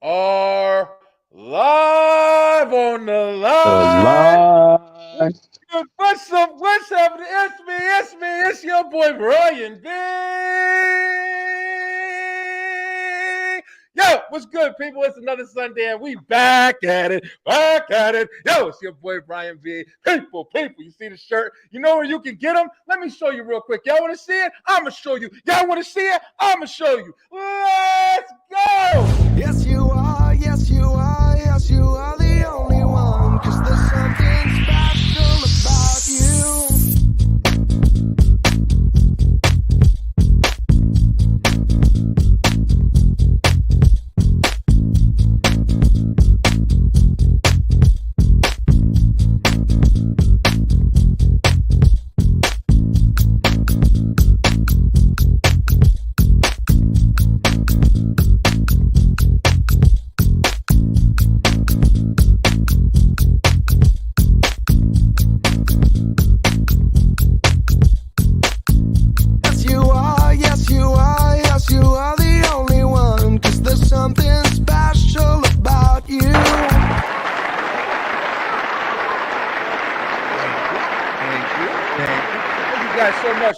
are live on the The line. line. What's up? What's up? It's your boy Brian B. Yo, what's good, people? It's another Sunday, and we back at it. Yo, it's your boy Brian B. People, you see the shirt? You know where you can get them? Let me show you real quick. Y'all want to see it? I'ma show you. Y'all want to see it? I'ma show you. Let's go. Yes, you are. Yes, you are. Yes, you are the only one. 'Cause there's something special about you. Yes, you are. Yes, you are. Yes, you are the only one. 'Cause there's something special about you. Thank you. Thank you guys so much.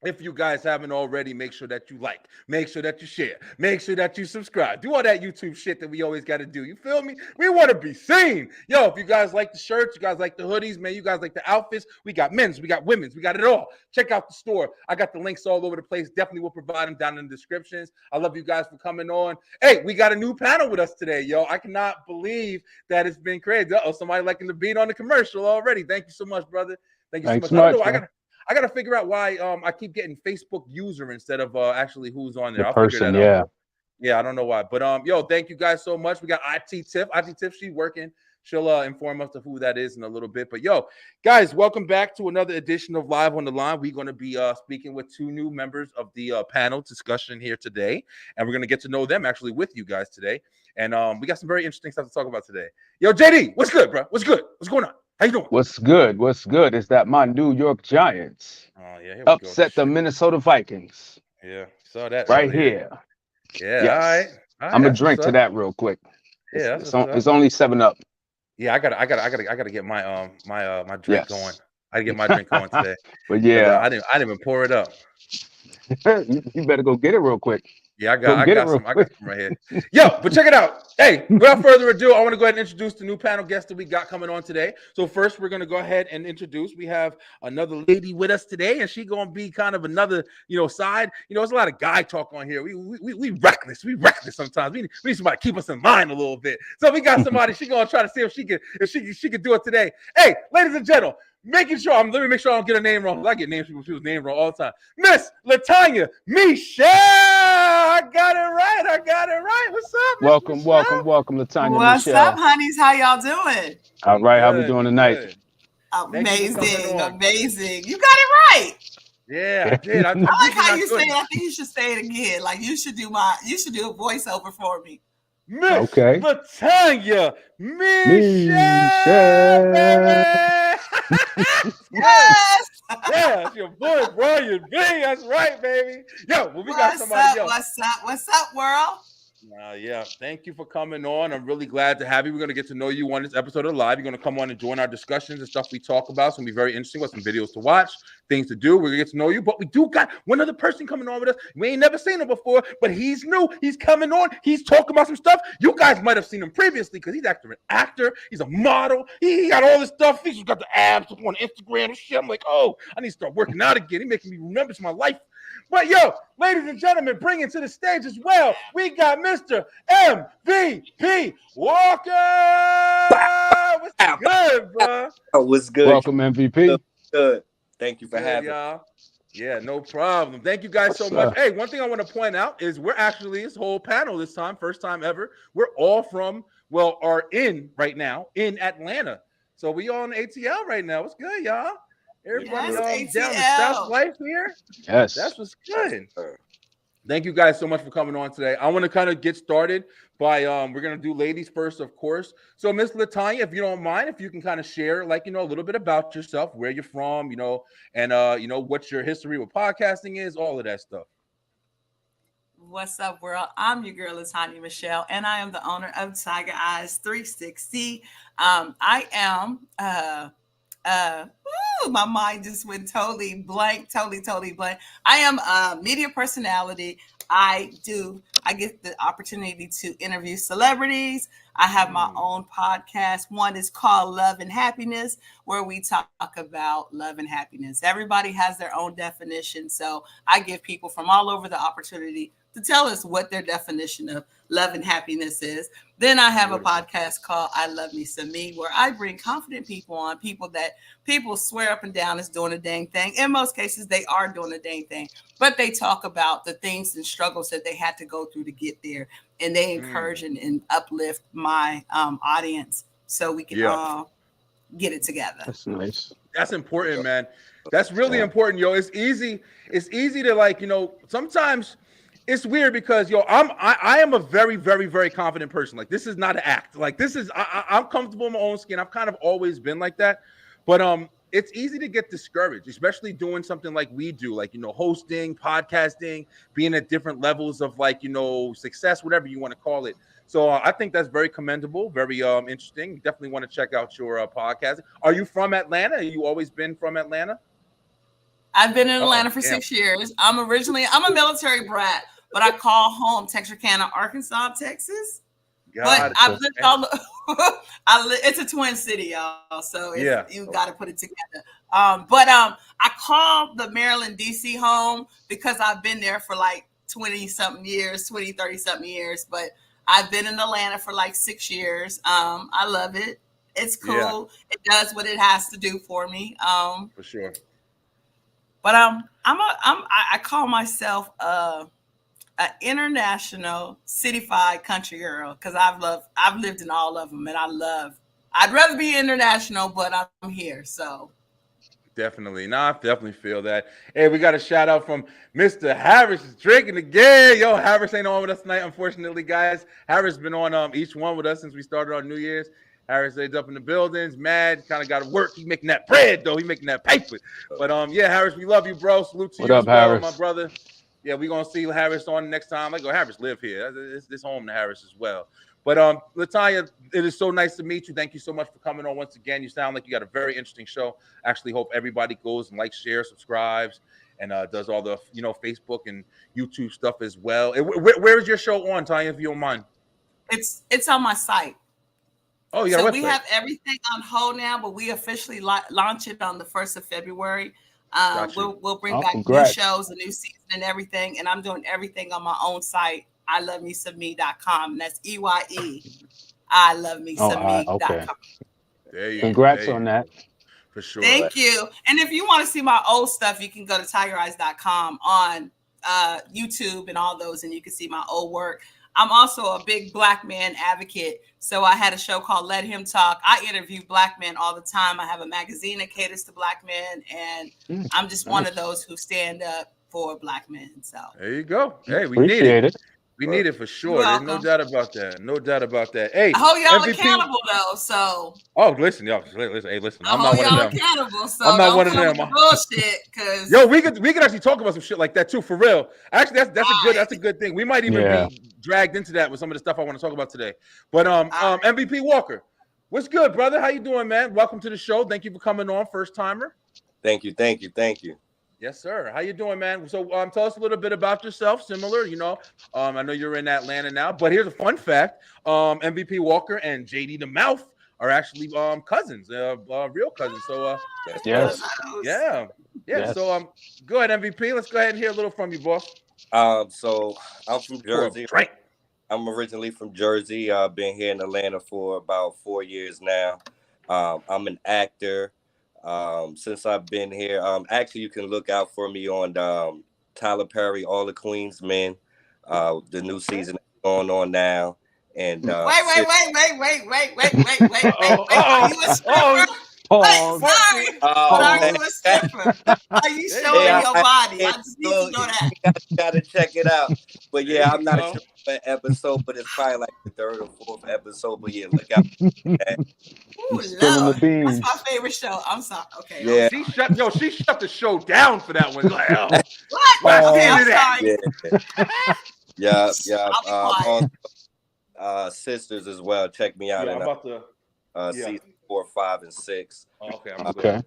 If you guys haven't already, make sure that you like, make sure that you share, make sure that you subscribe. Do all that YouTube shit that we always got to do. You feel me? We want to be seen. Yo, if you guys like the shirts, you guys like the hoodies, man, you guys like the outfits, we got men's, we got women's, we got it all. Check out the store. I got the links all over the place. Definitely will provide them down in the descriptions. I love you guys for coming on. Hey, we got a new panel with us today, yo. I cannot believe that it's been crazy. Uh-oh, somebody liking the beat on the commercial already. Thank you so much, brother. Thank you so Thanks much. I don't know. much, man. I gotta figure out why I keep getting Facebook user instead of actually who's on there. The I'll figure person, that out. yeah. Yeah, I don't know why. But yo, thank you guys so much. We got IT Tiff. IT Tiff, she's working. She'll inform us of who that is in a little bit. But yo, guys, welcome back to another edition of Live on the Line. We're going to be speaking with two new members of the panel discussion here today, and we're going to get to know them actually with you guys today. And we got some very interesting stuff to talk about today. Yo, JD, what's good, bro? What's good? What's going on? How you doing? What's good? What's good is that my New York Giants Oh yeah, here we go. upset the Minnesota Vikings Yeah, saw that right earlier. here. Yeah, Yes. all right. I'm gonna That's what's drink to up. that real quick. Yeah, that's It's, what's up. it's only 7-Up. Yeah, I gotta get my my drink going. Yes. I gotta get my drink going today But because yeah, I didn't even pour it up. you better go get it real quick. Yeah, Go get it real I got quick. some right here. Yo, but check it out. Hey, without further ado, I want to go ahead and introduce the new panel guest that we got coming on today. So first, we're gonna go ahead and introduce. We have another lady with us today, and she gonna be kind of another, side. There's a lot of guy talk on here. We reckless. We reckless sometimes. We need somebody to keep us in line a little bit. So we got somebody. She gonna try to see if she can do it today. Hey, ladies and gentlemen. Let me make sure I don't get her name wrong. I get names from people's name wrong all the time. Miss Latanya Michelle. I got it right. What's up, Miss Welcome, Michelle? welcome, Latanya What's Michelle. up, honeys? How y'all doing? All right, how we Good, doing good. tonight? Thank you for coming on. Amazing. You got it right. Yeah, I did. I'm I like usually how not you good. say it. I think you should say it again. Like you should do a voiceover for me. Miss Okay. Latanya Michelle, Michelle. baby. Yes. Yeah, it's your boy Brian B. That's right, baby. Yo, well, we got somebody else. What's up, world? Yeah, thank you for coming on. I'm really glad to have you. We're going to get to know you on this episode of Live. You're going to come on and join our discussions and stuff we talk about. It's going to be very interesting. With some videos to watch, things to do. We're going to get to know you. But we do got one other person coming on with us. We ain't never seen him before, but he's new. He's coming on. He's talking about some stuff. You guys might have seen him previously because he's actually an actor. He's a model. He got all this stuff. He's got the abs up on Instagram and shit. I'm like, oh, I need to start working out again. He's making me remember my life. But yo, ladies and gentlemen, bringing to the stage as well, we got Mr. MVP Walker. What's good, bro? Oh, what's good? Welcome, MVP. Good. Thank you for Good, having me. y'all. Yeah, no problem. Thank you guys so much. Hey, one thing I want to point out is we're actually this whole panel this time, first time ever. We're all are in right now in Atlanta. So we on ATL right now. What's good, y'all? Everybody Yes, down the ATL. South Life here. Yes. That's what's good. Thank you guys so much for coming on today. I want to kind of get started by we're gonna do ladies first, of course. So Miss Latanya, if you don't mind, if you can kind of share a little bit about yourself, where you're from, and what your history with podcasting is, all of that stuff. What's up, world? I'm your girl, Latanya Michelle, and I am the owner of Tiger Eyes 360. I am my mind just went totally blank, totally blank. I am a media personality. I get the opportunity to interview celebrities. I have my own podcast. One is called Love and Happiness, where we talk about love and happiness. Everybody has their own definition. So I give people from all over the opportunity to tell us what their definition of love and happiness is. Then I have a podcast called I Love Me Some Me, where I bring confident people on, people that people swear up and down is doing a dang thing. In most cases, they are doing a dang thing, but they talk about the things and struggles that they had to go through to get there. And they encourage and uplift my audience so we can all get it together. That's nice. That's important, man. That's really important, yo. It's easy to, like, sometimes it's weird because I am a very, very, very confident person. Like, this is not an act. Like, this is I'm comfortable in my own skin. I've kind of always been like that. But it's easy to get discouraged, especially doing something like we do, like, hosting, podcasting, being at different levels of, like, success, whatever you want to call it. So I think that's very commendable, very interesting. Definitely want to check out your podcast. Are you from Atlanta? Have you always been from Atlanta? I've been in Atlanta for 6 years. I'm a military brat, but I call home Texarkana, Arkansas, Texas. But I've lived it's a twin city, y'all. So you got to put it together. I call the Maryland, DC home because I've been there for like 30 something years. But I've been in Atlanta for like 6 years. I love it. It's cool. Yeah. It does what it has to do for me. For sure. But I call myself an international cityfied country girl because I've lived in all of them, and I'd rather be international, but I'm here. So definitely. I definitely feel that. Hey, we got a shout out from Mr. Harris is drinking again. Yo, Harris ain't on with us tonight, unfortunately, guys. Harris been on each one with us since we started on New Year's. Harris is up in the buildings, mad, kind of got to work. He's making that bread, though. He's making that paper. But Harris, we love you, bro. Salute to you as well, my brother. Yeah, we're going to see Harris on next time. Like, Harris live here. It's home to Harris as well. But Latanya, it is so nice to meet you. Thank you so much for coming on once again. You sound like you got a very interesting show. Actually hope everybody goes and likes, shares, subscribes, and does all the Facebook and YouTube stuff as well. Where is your show on, Tanya, if you don't mind? It's on my site. Oh, yeah. So we have everything on hold now, but we officially launch it on the 1st of February. We'll bring back new shows, a new season, and everything. And I'm doing everything on my own site, ilovemesomeme.com. And that's EYE. ilovemesomeme.com. Okay. There you Congrats on that. For sure. Thank you. And if you want to see my old stuff, you can go to tigereyes.com on YouTube and all those, and you can see my old work. I'm also a big Black man advocate. So I had a show called Let Him Talk. I interview Black men all the time. I have a magazine that caters to Black men, and I'm just one of those who stand up for Black men. So there you go. Hey, we Appreciate need it. it. We need it for sure. There's no doubt about that. No doubt about that. Hey, I hold y'all accountable though. So listen, y'all. Listen. Hey, listen. I'm not not one of them. Accountable, so I'm not one of them. Bullshit. Cause we could actually talk about some shit like that too, for real. Actually, that's a good thing. We might even be dragged into that with some of the stuff I want to talk about today. But MVP Walker, what's good, brother? How you doing, man? Welcome to the show. Thank you for coming on, first timer. Thank you. Yes, sir. How you doing, man? So tell us a little bit about yourself. Similar, I know you're in Atlanta now, but here's a fun fact. MVP Walker and JD the Mouth are actually cousins, real cousins. So yes. Yeah. So go ahead, MVP. Let's go ahead and hear a little from you, boss. So I'm from Jersey. Right. I'm originally from Jersey. I've been here in Atlanta for about 4 years now. I'm an actor. Since I've been here, actually, you can look out for me on Tyler Perry, All the Queen's Men, the new season going on now. And wait. Are you a stripper? Sorry. Are you a stripper? Are you showing your body? I just need to know that. You gotta check it out. But yeah, I'm not sure what episode, but it's probably like the 3rd or 4th episode. But yeah, look out for that. Ooh, that's my favorite show. I'm sorry. Okay. Yeah. She shut the show down for that one. Like, what? Okay, I'm sorry. Yeah. Yeah, yeah. I'll be quiet. Also, sisters as well. Check me out Yeah, I'm in about to. Yeah. season 4, 5, and 6. Okay, I'm Okay. good.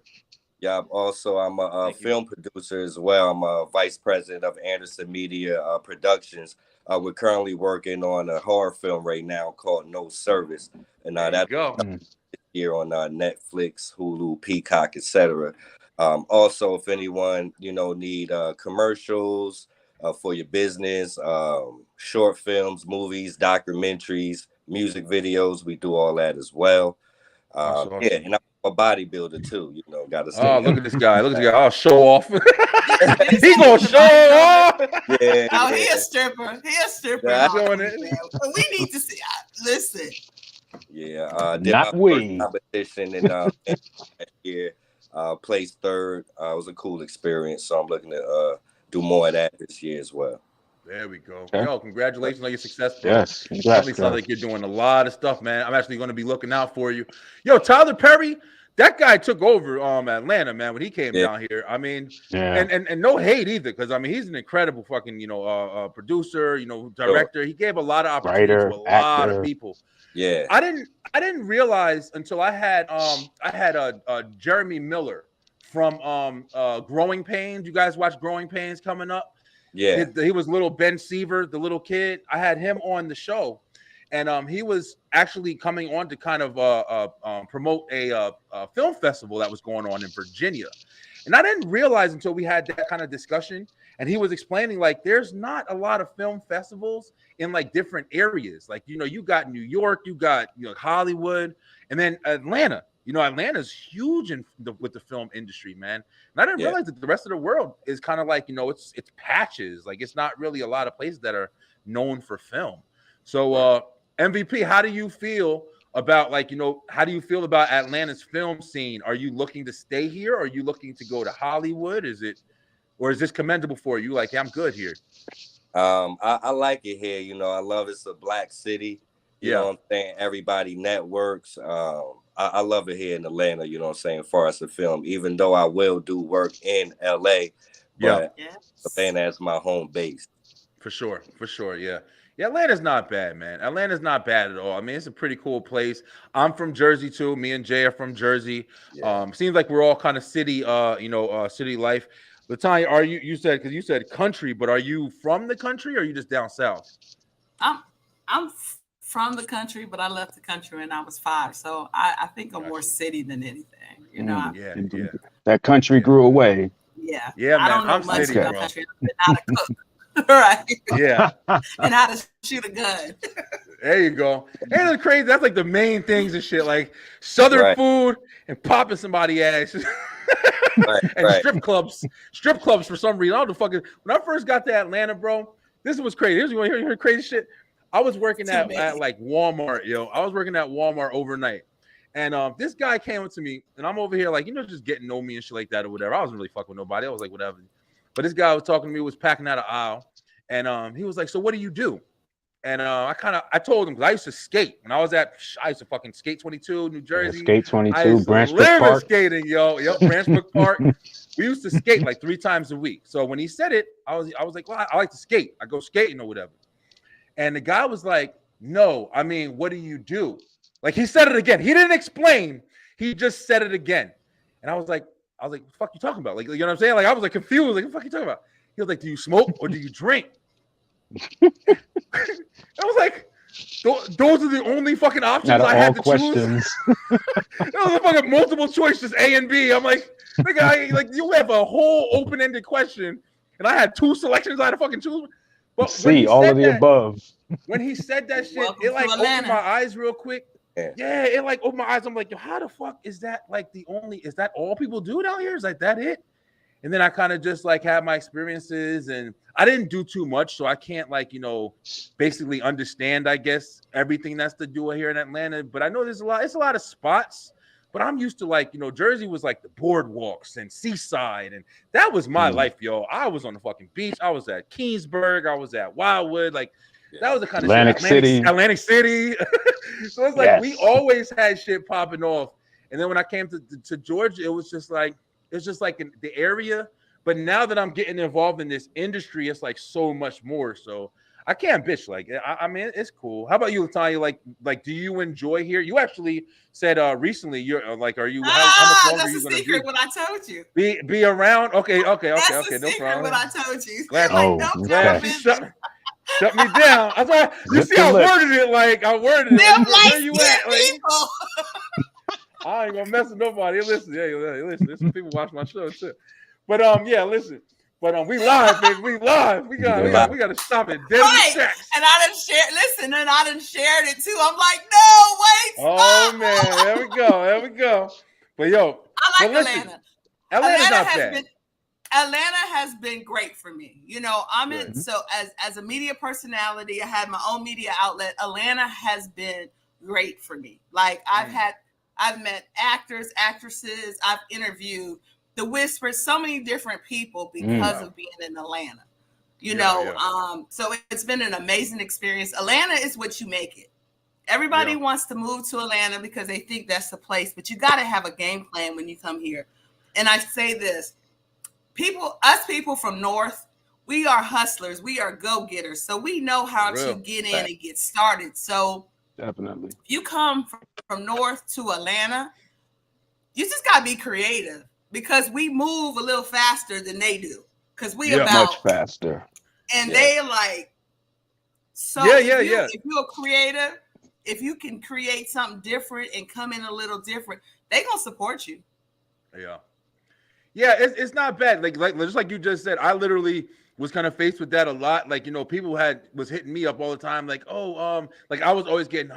Yeah. Also, I'm a Thank you. film producer as well. I'm a vice president of Anderson Media Productions. We're currently working on a horror film right now called No Service, and There you that's go. here on Netflix, Hulu, Peacock, etc. Also, if anyone need commercials for your business, short films, movies, documentaries, music videos, we do all that as well. That's awesome. Yeah, and I'm a bodybuilder too. Got to Oh, stay. look at this guy. Look at this guy. I'll show off. This He gonna is show the off. Yeah, Oh, he yeah, a stripper. He a stripper. Yeah, Hold on, doing it. man. We need to see. Listen. yeah. Did Not my we. first competition in last year. Placed third. It was a cool experience. So I'm looking to do more of that this year as well. There we go. Okay. Yo, congratulations on your success, bro. Yes. Definitely Congrats, sounds like you're doing a lot of stuff, man. I'm actually going to be looking out for you. Yo, Tyler Perry, that guy took over Atlanta, man, when he came down here. I mean, Yeah. and no hate either, because I mean he's an incredible fucking producer, director. He gave a lot of opportunity Writer, to a lot actor. of people. Yeah. I didn't realize until I had Jeremy Miller from Growing Pains. You guys watch Growing Pains coming up? Yeah. He was little Ben Seaver, the little kid. I had him on the show, and he was actually coming on to kind of promote a film festival that was going on in Virginia. And I didn't realize until we had that kind of discussion, and he was explaining like there's not a lot of film festivals in like different areas. Like, you got New York, you got Hollywood, and then Atlanta. Atlanta's huge with the film industry, man. And I didn't realize that the rest of the world is kind of like, it's patches. Like, it's not really a lot of places that are known for film. So MVP, how do you feel about how do you feel about Atlanta's film scene? Are you looking to stay here? Or are you looking to go to Hollywood? Is this commendable for you? Like, hey, I'm good here. I like it here. I love it's a black city. You know what I'm saying? Everybody networks. I love it here in Atlanta, you know what I'm saying, as far as the film, even though I will do work in LA, but Atlanta is my home base. For sure. Yeah. Yeah, Atlanta's not bad, man. Atlanta's not bad at all. I mean, it's a pretty cool place. I'm from Jersey too. Me and Jay are from Jersey. Yeah. Seems like we're all kind of city, city life. Latanya, are you said, because you said country, but are you from the country or are you just down south? I'm from the country, but I left the country when I was 5. So I think I'm more city than anything. Yeah. That country grew away. Yeah. Yeah, man. I don't know I'm much city, about bro. country. I know how to cook. Right. Yeah. And how to shoot a gun. There you go. And it's crazy. That's like the main things and shit, like Southern food and popping somebody's ass. And strip clubs for some reason. I don't know fucking. When I first got to Atlanta, bro, this was crazy. Here's you want to hear crazy shit. I was working at like Walmart, yo. I was working at Walmart overnight, and this guy came up to me, and I'm over here like just getting to know me and shit like that or whatever. I wasn't really fucking with nobody. I was like whatever. But this guy was talking to me, was packing out an aisle, and he was like, "So what do you do?" And I told him because I used to skate when I used to fucking skate 22, New Jersey. Skate 22, Branchbrook Park. Skating, yo. Yep, Branchbrook Park. We used to skate like 3 times a week. So when he said it, I was like, well, I like to skate. I go skating or whatever. And the guy was like, no, I mean, what do you do? Like, he said it again. He didn't explain. He just said it again. And I was like, what the fuck you talking about? Like, you know what I'm saying? Like, I was like confused. Like, what the fuck you talking about? He was like, do you smoke or do you drink? I was like, those are the only fucking options I had to choose. That was a fucking multiple choice, just A and B. I'm like, nigga, you have a whole open-ended question, and I had 2 selections I had to fucking choose. But see all of the above. When he said that shit, it like opened my eyes real quick. Yeah, it like opened my eyes. I'm like, yo, how the fuck is that like is that all people do down here? Is like that it? And then I kind of just like had my experiences, and I didn't do too much, so I can't basically understand, I guess, everything that's to do here in Atlanta. But I know it's a lot of spots. But I'm used to Jersey was like the boardwalks and Seaside, and that was my life, yo. I was on the fucking beach. I was at Keensburg. I was at Wildwood. Like that was the kind of Atlantic City. So it's like we always had shit popping off. And then when I came to Georgia, it was just like in the area. But now that I'm getting involved in this industry, it's like so much more. So I can't bitch. Like, I mean, it's cool. How about you, Latanya? Like, do you enjoy here? You actually said recently, you're like, are you? How much longer are That's you a gonna secret. What I told you. be around? Okay, That's no a secret. problem. What I told you. Glad, Like, don't tell okay. glad she business. shut me down. I thought you Zip see, your I lip. worded it like Them where light you skinned at? Like, people. I ain't gonna mess with nobody. Listen, listen. There's some people watch my show too. But yeah, listen. But we live, baby. We live. We got to stop it dead in the Right. tracks. And I done shared. Listen, and I done shared it too. I'm like, no, wait, stop. Oh man, there we go. But yo, I like listen, Atlanta. Atlanta's not bad. Atlanta has been great for me. You know, I'm in. Good. So as a media personality, I had my own media outlet. Atlanta has been great for me. Like I've met actors, actresses. I've interviewed The Whisper, so many different people because of being in Atlanta. You know, so it's been an amazing experience. Atlanta is what you make it. Everybody wants to move to Atlanta because they think that's the place, but you got to have a game plan when you come here. And I say this, us people from North, we are hustlers. We are go-getters. So we know how to get in and get started. So definitely, if you come from North to Atlanta, you just got to be creative because we move a little faster than they do. Because we much faster. And they like, so if you're creative, if you can create something different and come in a little different, they gonna support you. Yeah, it's not bad. Like just like you just said, I literally was kind of faced with that a lot. Like, you know, people was hitting me up all the time, like, like I was always getting,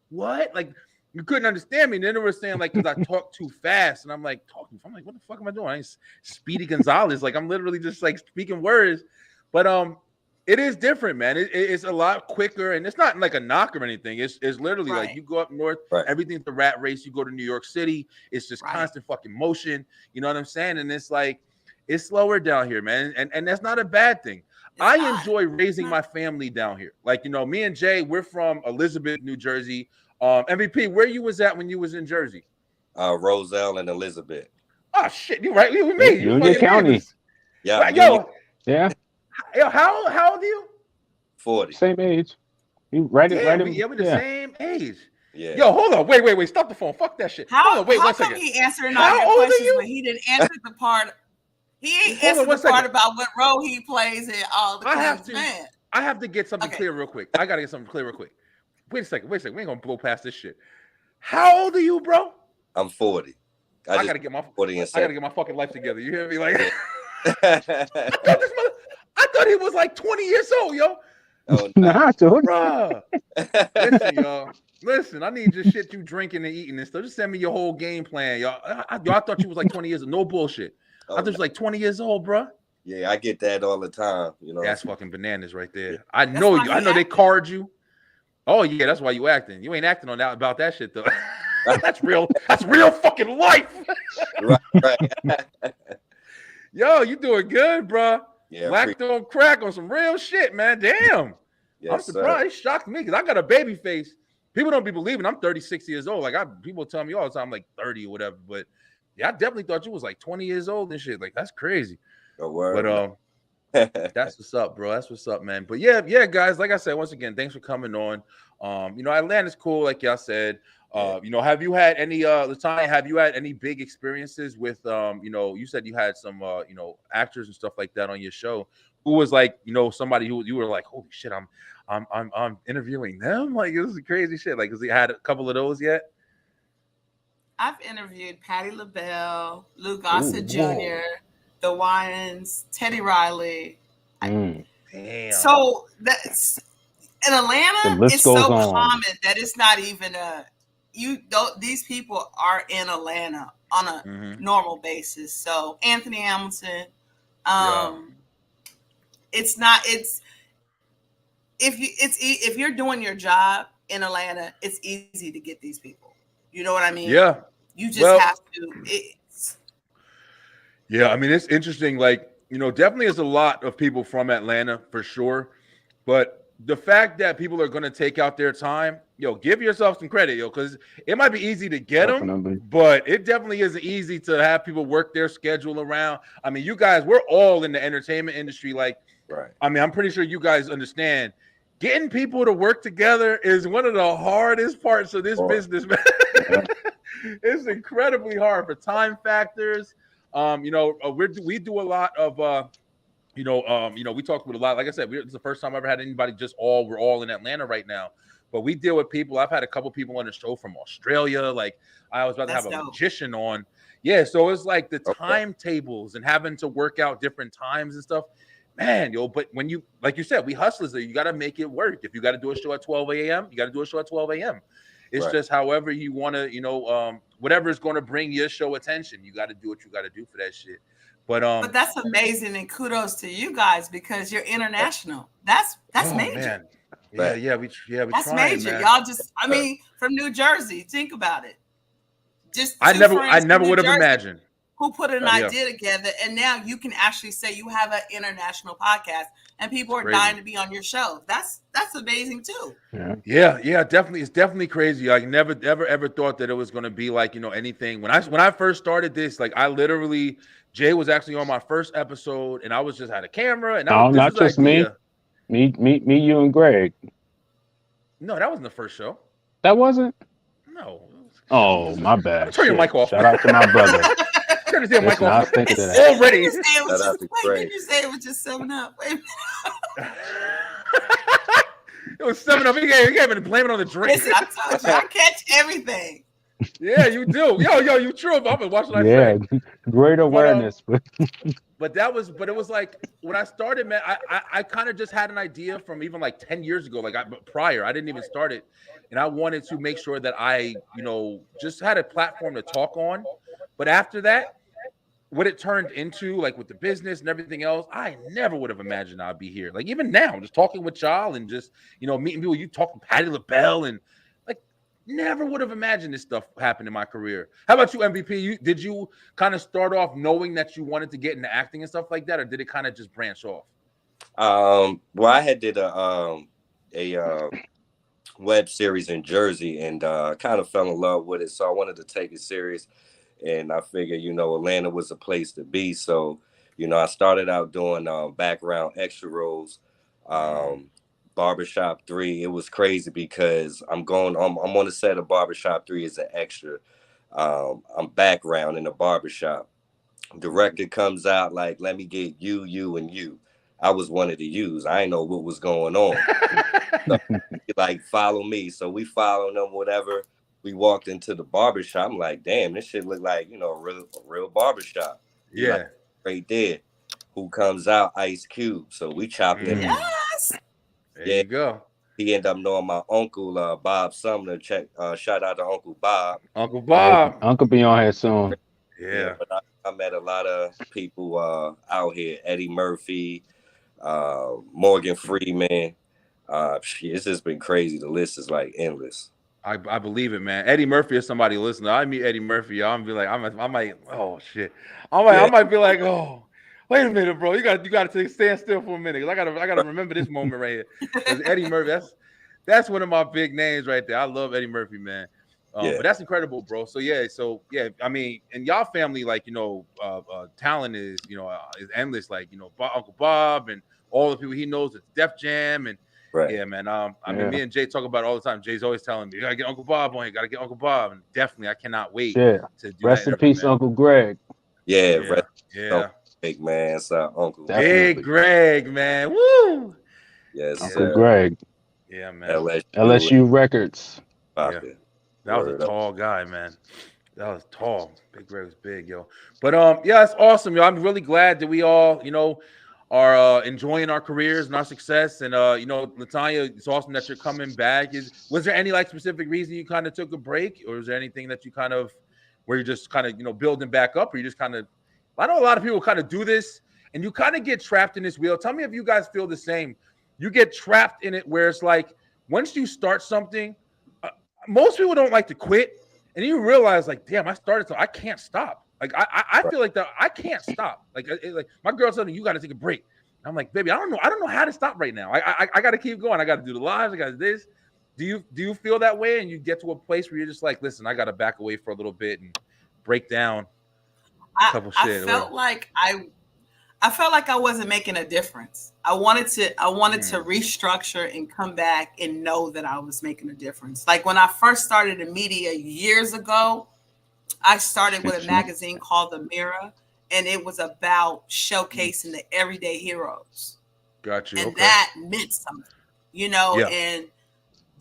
what? Like you couldn't understand me. And then they were saying, like, because I talk too fast, and I'm like, I'm like, what the fuck am I doing? I ain't Speedy Gonzalez. Like, I'm literally just like speaking words. But it is different, man. It's a lot quicker, and it's not like a knock or anything. It's literally like you go up north, everything's the rat race. You go to New York City, it's just constant fucking motion. You know what I'm saying? And it's like it's slower down here, man. And that's not a bad thing. I enjoy raising my family down here. Like, you know, me and Jay, we're from Elizabeth, New Jersey. MVP, where you was at when you was in Jersey? Roselle and Elizabeth. Oh shit, you right with me? Union County. Yeah, right, yo. Yeah. How old are you? 40. Same age. You right we're the same age. Yeah. Yo, hold on. Wait. Stop the phone. Fuck that shit. How come he answering all your questions, but he didn't answer the part? He ain't answered the part about what role he plays in all the Kings, man. I have to get something clear real quick. I gotta get something clear real quick. Wait a second. We ain't gonna blow past this shit. How old are you, bro? I'm 40. I gotta get my 40 and I gotta get my fucking life together. You hear me? Like I thought he was like 20 years old, yo. Oh, nah, dude. Bruh. Listen, y'all. Listen, I need just shit you drinking and eating and stuff. Just send me your whole game plan, y'all. I thought you was like 20 years old. No bullshit. I thought you was like 20 years old, bro. Yeah, I get that all the time. You know, that's fucking bananas right there. I know you. I know they card you. Oh yeah, that's why you acting. You ain't acting on that about that shit though. That's real. That's real fucking life. right. Yo, you doing good, bro. Yeah, Black don't crack on some real shit, man. Damn. Yes, I'm surprised. It shocked me because I got a baby face. People don't be believing I'm 36 years old. Like people tell me all the time I'm like 30 or whatever. But yeah, I definitely thought you was like 20 years old and shit. Like that's crazy. Oh, word. But that's what's up, bro. That's what's up, man. But yeah, guys. Like I said, once again, thanks for coming on. You know, Atlanta's cool, like y'all said. You know, have you had any Latanya, have you had any big experiences with you know, you said you had some you know, actors and stuff like that on your show who was like, you know, somebody who you were like, holy shit, I'm interviewing them? Like it was crazy shit. Like, has he had a couple of those yet? I've interviewed Patti LaBelle, Lou Gossett Jr., The Wyans, Teddy Riley. Damn. So that's in Atlanta, it's so common that it's not even these people are in Atlanta on a normal basis. So Anthony Hamilton, if you're doing your job in Atlanta, it's easy to get these people. You know what I mean? Yeah. You just have to. Yeah, I mean, it's interesting. Like, you know, definitely there's a lot of people from Atlanta for sure. But the fact that people are going to take out their time, yo, give yourself some credit, yo, because it might be easy to get them, but it definitely isn't easy to have people work their schedule around. I mean, you guys, we're all in the entertainment industry. Like, I mean, I'm pretty sure you guys understand getting people to work together is one of the hardest parts of this business, man. It's incredibly hard for time factors. We do a lot of we talked with a lot. Like I said, it's the first time I ever had anybody we're all in Atlanta right now. But we deal with people. I've had a couple people on the show from Australia. Like I was about to have a magician on. Yeah, so it's like the timetables and having to work out different times and stuff. Man, but when you, like you said, we hustlers, you got to make it work. If you got to do a show at 12 a.m., you got to do a show at 12 a.m. It's just however you want to, whatever is going to bring your show attention, you got to do what you got to do for that shit. But that's amazing, and kudos to you guys because you're international. That's major. Man. We that's trying, major. Man. Y'all just, I mean, from New Jersey. Think about it. Just I never would have imagined who put an idea together, and now you can actually say you have an international podcast, and people are dying to be on your show. That's amazing too. Yeah, definitely. It's definitely crazy. I never ever thought that it was going to be like anything. When I first started this, like I literally, Jay was actually on my first episode, and I was just had a camera, and not just me, you and Greg. No, that wasn't the first show. That wasn't. No. Oh, my bad. Turn your mic off. Shout out to my brother. Turn his mic off. Already. Did you say it was just 7-Up? Wait a minute. It was 7-Up. He can't even blame it on the drink. Listen, I told you, I catch everything. Yeah, you do. Yo, you true. I've been watching that. Yeah, great awareness. But it was like when I started, man, I kind of just had an idea from even like 10 years ago. Prior, I didn't even start it. And I wanted to make sure that I, just had a platform to talk on. But after that, what it turned into, like with the business and everything else, I never would have imagined I'd be here. Like even now, just talking with y'all and just, meeting people, you talking Patti LaBelle and like never would have imagined this stuff happened in my career. How about you, MVP? Did you kind of start off knowing that you wanted to get into acting and stuff like that, or did it kind of just branch off? Well, I had did a web series in Jersey and kind of fell in love with it. So I wanted to take it serious. And I figured, Atlanta was a place to be. So, I started out doing background extra roles, Barbershop 3. It was crazy because I'm on the set of Barbershop 3 as an extra. I'm background in the barbershop. Director comes out like, let me get you, and you. I was one of the yous. I didn't know what was going on. So, like, follow me. So we followed them, whatever. We walked into the barbershop. I'm like, damn, this shit look like, a real barbershop. Yeah. Like, right there. Who comes out? Ice Cube. So we chopped him. Yes. There you go. He ended up knowing my uncle, Bob Sumner. Shout out to Uncle Bob. Uncle Bob. Uncle be on here soon. Yeah. But I met a lot of people out here. Eddie Murphy, Morgan Freeman. It's just been crazy. The list is like endless. I believe it, man. Eddie Murphy is somebody listening. I meet Eddie Murphy, y'all. I'm be like, I might. Oh shit. I might be like, oh, wait a minute, bro. You got to stand still for a minute. I gotta remember this moment right here. Because Eddie Murphy, that's one of my big names right there. I love Eddie Murphy, man. But that's incredible, bro. So I mean, and y'all family, like talent is is endless. Like Uncle Bob and all the people he knows. It's Def Jam and. Right. Yeah, man. I mean, me and Jay talk about it all the time. Jay's always telling me, you gotta get Uncle Bob on here. Gotta get Uncle Bob. And definitely, I cannot wait to do Rest in peace, Uncle Greg. Yeah. Big man, so Uncle. Big Greg, man. Woo. Yes, Uncle Greg. Yeah, man. LSU Records. Yeah. That was a tall guy, man. That was tall. Big Greg was big, yo. But it's awesome, yo. I'm really glad that we all, are enjoying our careers and our success. And Latanya, it's awesome that you're coming back. Was there any like specific reason you kind of took a break, or is there anything that you kind of where you're just kind of building back up, or you just kind of? I know a lot of people kind of do this, and you kind of get trapped in this wheel. Tell me if you guys feel the same. You get trapped in it where it's like once you start something, most people don't like to quit, and you realize like, damn, I started, so I can't stop. Like I feel like that I can't stop. Like my girl said, you got to take a break. I'm like, baby, I don't know how to stop right now. I got to keep going. I got to do the lives. I got to do this. Do you feel that way? And you get to a place where you're just like, listen, I got to back away for a little bit and break down a couple shit. I felt like I I felt like I wasn't making a difference. I wanted to restructure and come back and know that I was making a difference. Like when I first started in media years ago, I started with a magazine called The Mirror, and it was about showcasing the everyday heroes. Gotcha. And Okay. that meant something, you know, Yeah. and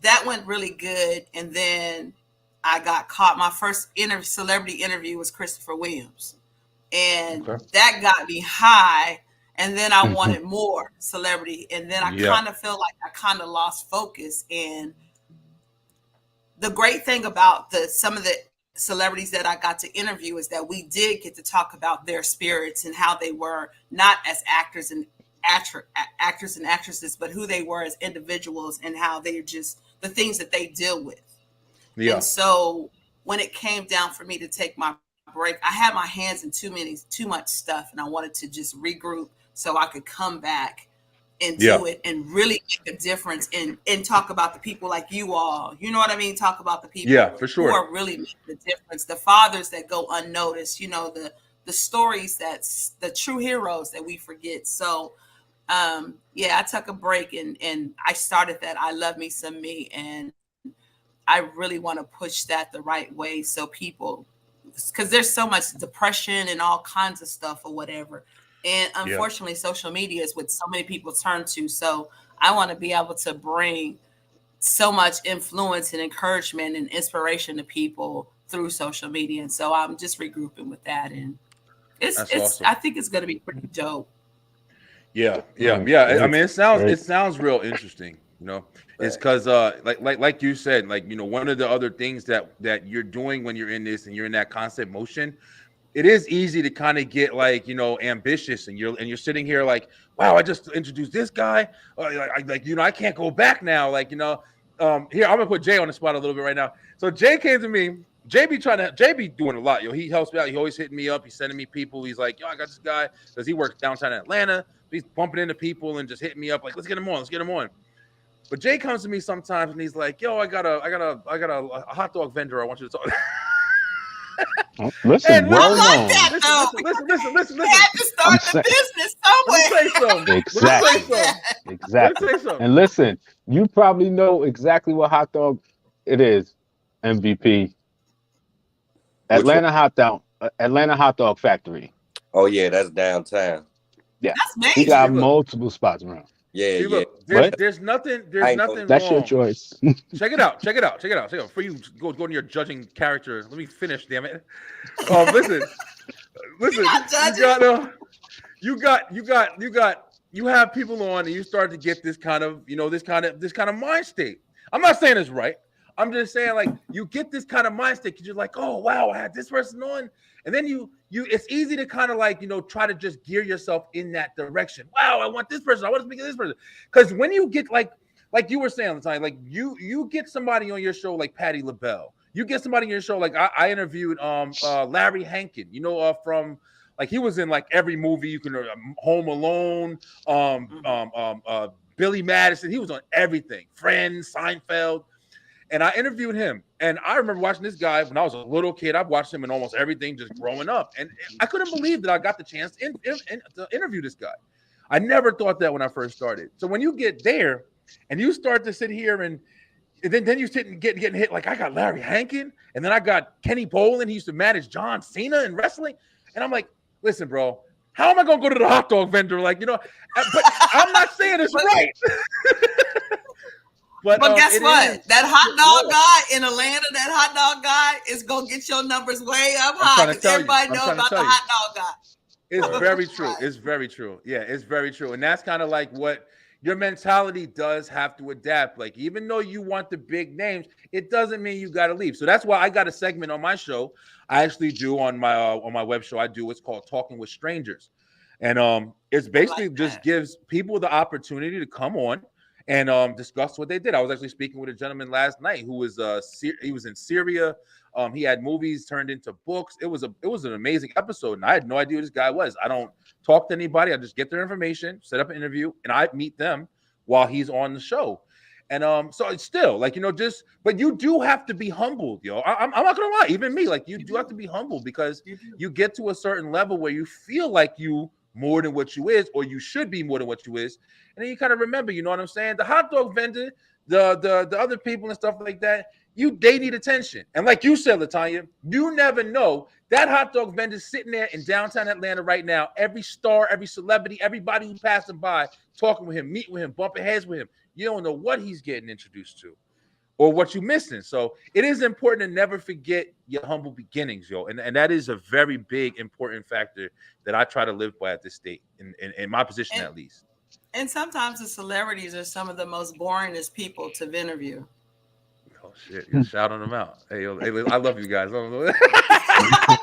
that went really good. And then I got caught. My first celebrity interview was Christopher Williams. And Okay. that got me high. And then I wanted more celebrity. And then I Yeah. kind of feel like I kind of lost focus. And the great thing about some of the celebrities that I got to interview is that we did get to talk about their spirits and how they were not as actors and actresses, but who they were as individuals and how they're just the things that they deal with. Yeah. And so when it came down for me to take my break, I had my hands in too much stuff, and I wanted to just regroup so I could come back and do it and really make a difference and talk about the people like you all. You know what I mean? Talk about the people for sure. who are really making the difference, the fathers that go unnoticed, you know, the stories that's the true heroes that we forget. So I took a break and I started that I Love Me Some Me, and I really want to push that the right way so people, because there's so much depression and all kinds of stuff or whatever. And unfortunately, social media is what so many people turn to. So I want to be able to bring so much influence and encouragement and inspiration to people through social media. And so I'm just regrouping with that. And it's awesome. I think it's going to be pretty dope. Yeah. I mean, it sounds real interesting. You know, it's because like you said, like, you know, one of the other things that you're doing when you're in this and you're in that constant motion, it is easy to kind of get like, you know, ambitious, and you're sitting here like, wow, I just introduced this guy, like you know, I can't go back now, like, you know. Here, I'm gonna put Jay on the spot a little bit right now. So Jay came to me. Jay be doing a lot, yo. He helps me out. He always hitting me up. He's sending me people. He's like, yo, I got this guy because he works downtown in Atlanta. He's bumping into people and just hitting me up like, let's get him on. But Jay comes to me sometimes and he's like, yo, I got a hot dog vendor I want you to talk. Listen, I like that though. Listen. You had to start the business somewhere. Let me say something. Exactly. And listen, you probably know exactly what hot dog it is. MVP. Atlanta Hot Dog Factory. Oh yeah, that's downtown. Yeah, that's major. He got multiple spots around. Yeah, See, look, there's nothing That's wrong. your choice. Check it out. Before you go to your judging character, let me finish, damn it. Listen. You have people on, and you start to get this kind of mind state. I'm not saying it's right. I'm just saying, like, you get this kind of mind state because you're like, oh wow, I had this person on, and then you it's easy to kind of like, you know, try to just gear yourself in that direction. Wow, I want this person. I want to speak to this person. Because when you get like you were saying all the time, like you get somebody on your show like Patti LaBelle. You get somebody on your show like I interviewed Larry Hankin. You know, from like he was in like every movie you can, Home Alone, Billy Madison. He was on everything. Friends, Seinfeld. And I interviewed him. And I remember watching this guy when I was a little kid. I've watched him in almost everything just growing up. And I couldn't believe that I got the chance to interview this guy. I never thought that when I first started. So when you get there and you start to sit here and then you sit and getting hit, like I got Larry Hankin, and then I got Kenny Bolin. He used to manage John Cena in wrestling. And I'm like, listen, bro, how am I going to go to the hot dog vendor? Like, you know, but I'm not saying it's right. But guess what? That hot dog guy in Atlanta, that hot dog guy is going to get your numbers way up high because everybody knows about the hot dog guy. It's very true. It's very true. Yeah, it's very true. And that's kind of like what your mentality does have to adapt. Like, even though you want the big names, it doesn't mean you got to leave. So that's why I got a segment on my show. I actually do on my web show. It's called Talking with Strangers. And it's basically just gives people the opportunity to come on and discuss what they did. I was actually speaking with a gentleman last night who was he was in Syria. He had movies turned into books. It was an amazing episode, and I had no idea who this guy was. I don't talk to anybody. I just get their information, set up an interview, and I meet them while he's on the show. And so it's still like, you know, but you do have to be humbled, yo. I'm not gonna lie, even me, like you do have to be humbled because you get to a certain level where you feel like you more than what you is, or you should be more than what you is. And then you kind of remember, you know what I'm saying? The hot dog vendor, the other people and stuff like that, they need attention. And like you said, Latanya, you never know. That hot dog vendor sitting there in downtown Atlanta right now, every star, every celebrity, everybody who's passing by, talking with him, meeting with him, bumping heads with him. You don't know what he's getting introduced to or what you're missing. So it is important to never forget your humble beginnings, yo. And that is a very big, important factor that I try to live by at this state, in my position at least. And sometimes the celebrities are some of the most boringest people to interview. Oh shit! You're shouting them out. Hey, I love you guys.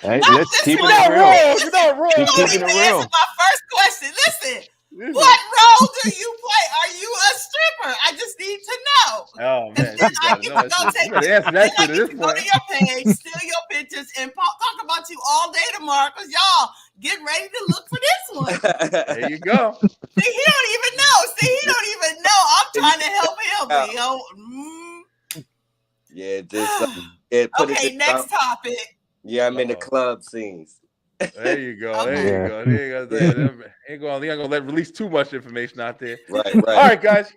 Hey, let's keep it real. You're not wrong. Keep keeping it real. My first question. Listen, what role do you play? Are you a stripper? I just need to know. Oh man, and then I can go to your page, steal your pictures, and talk about you all day tomorrow. Cause y'all get ready to look for this one. There you go. See, he don't even know. I'm trying to help him. Yeah, Okay, next topic. Yeah, I'm in the club scenes. There you go. There you go. Ain't gonna release too much information out there. Right. All right, guys.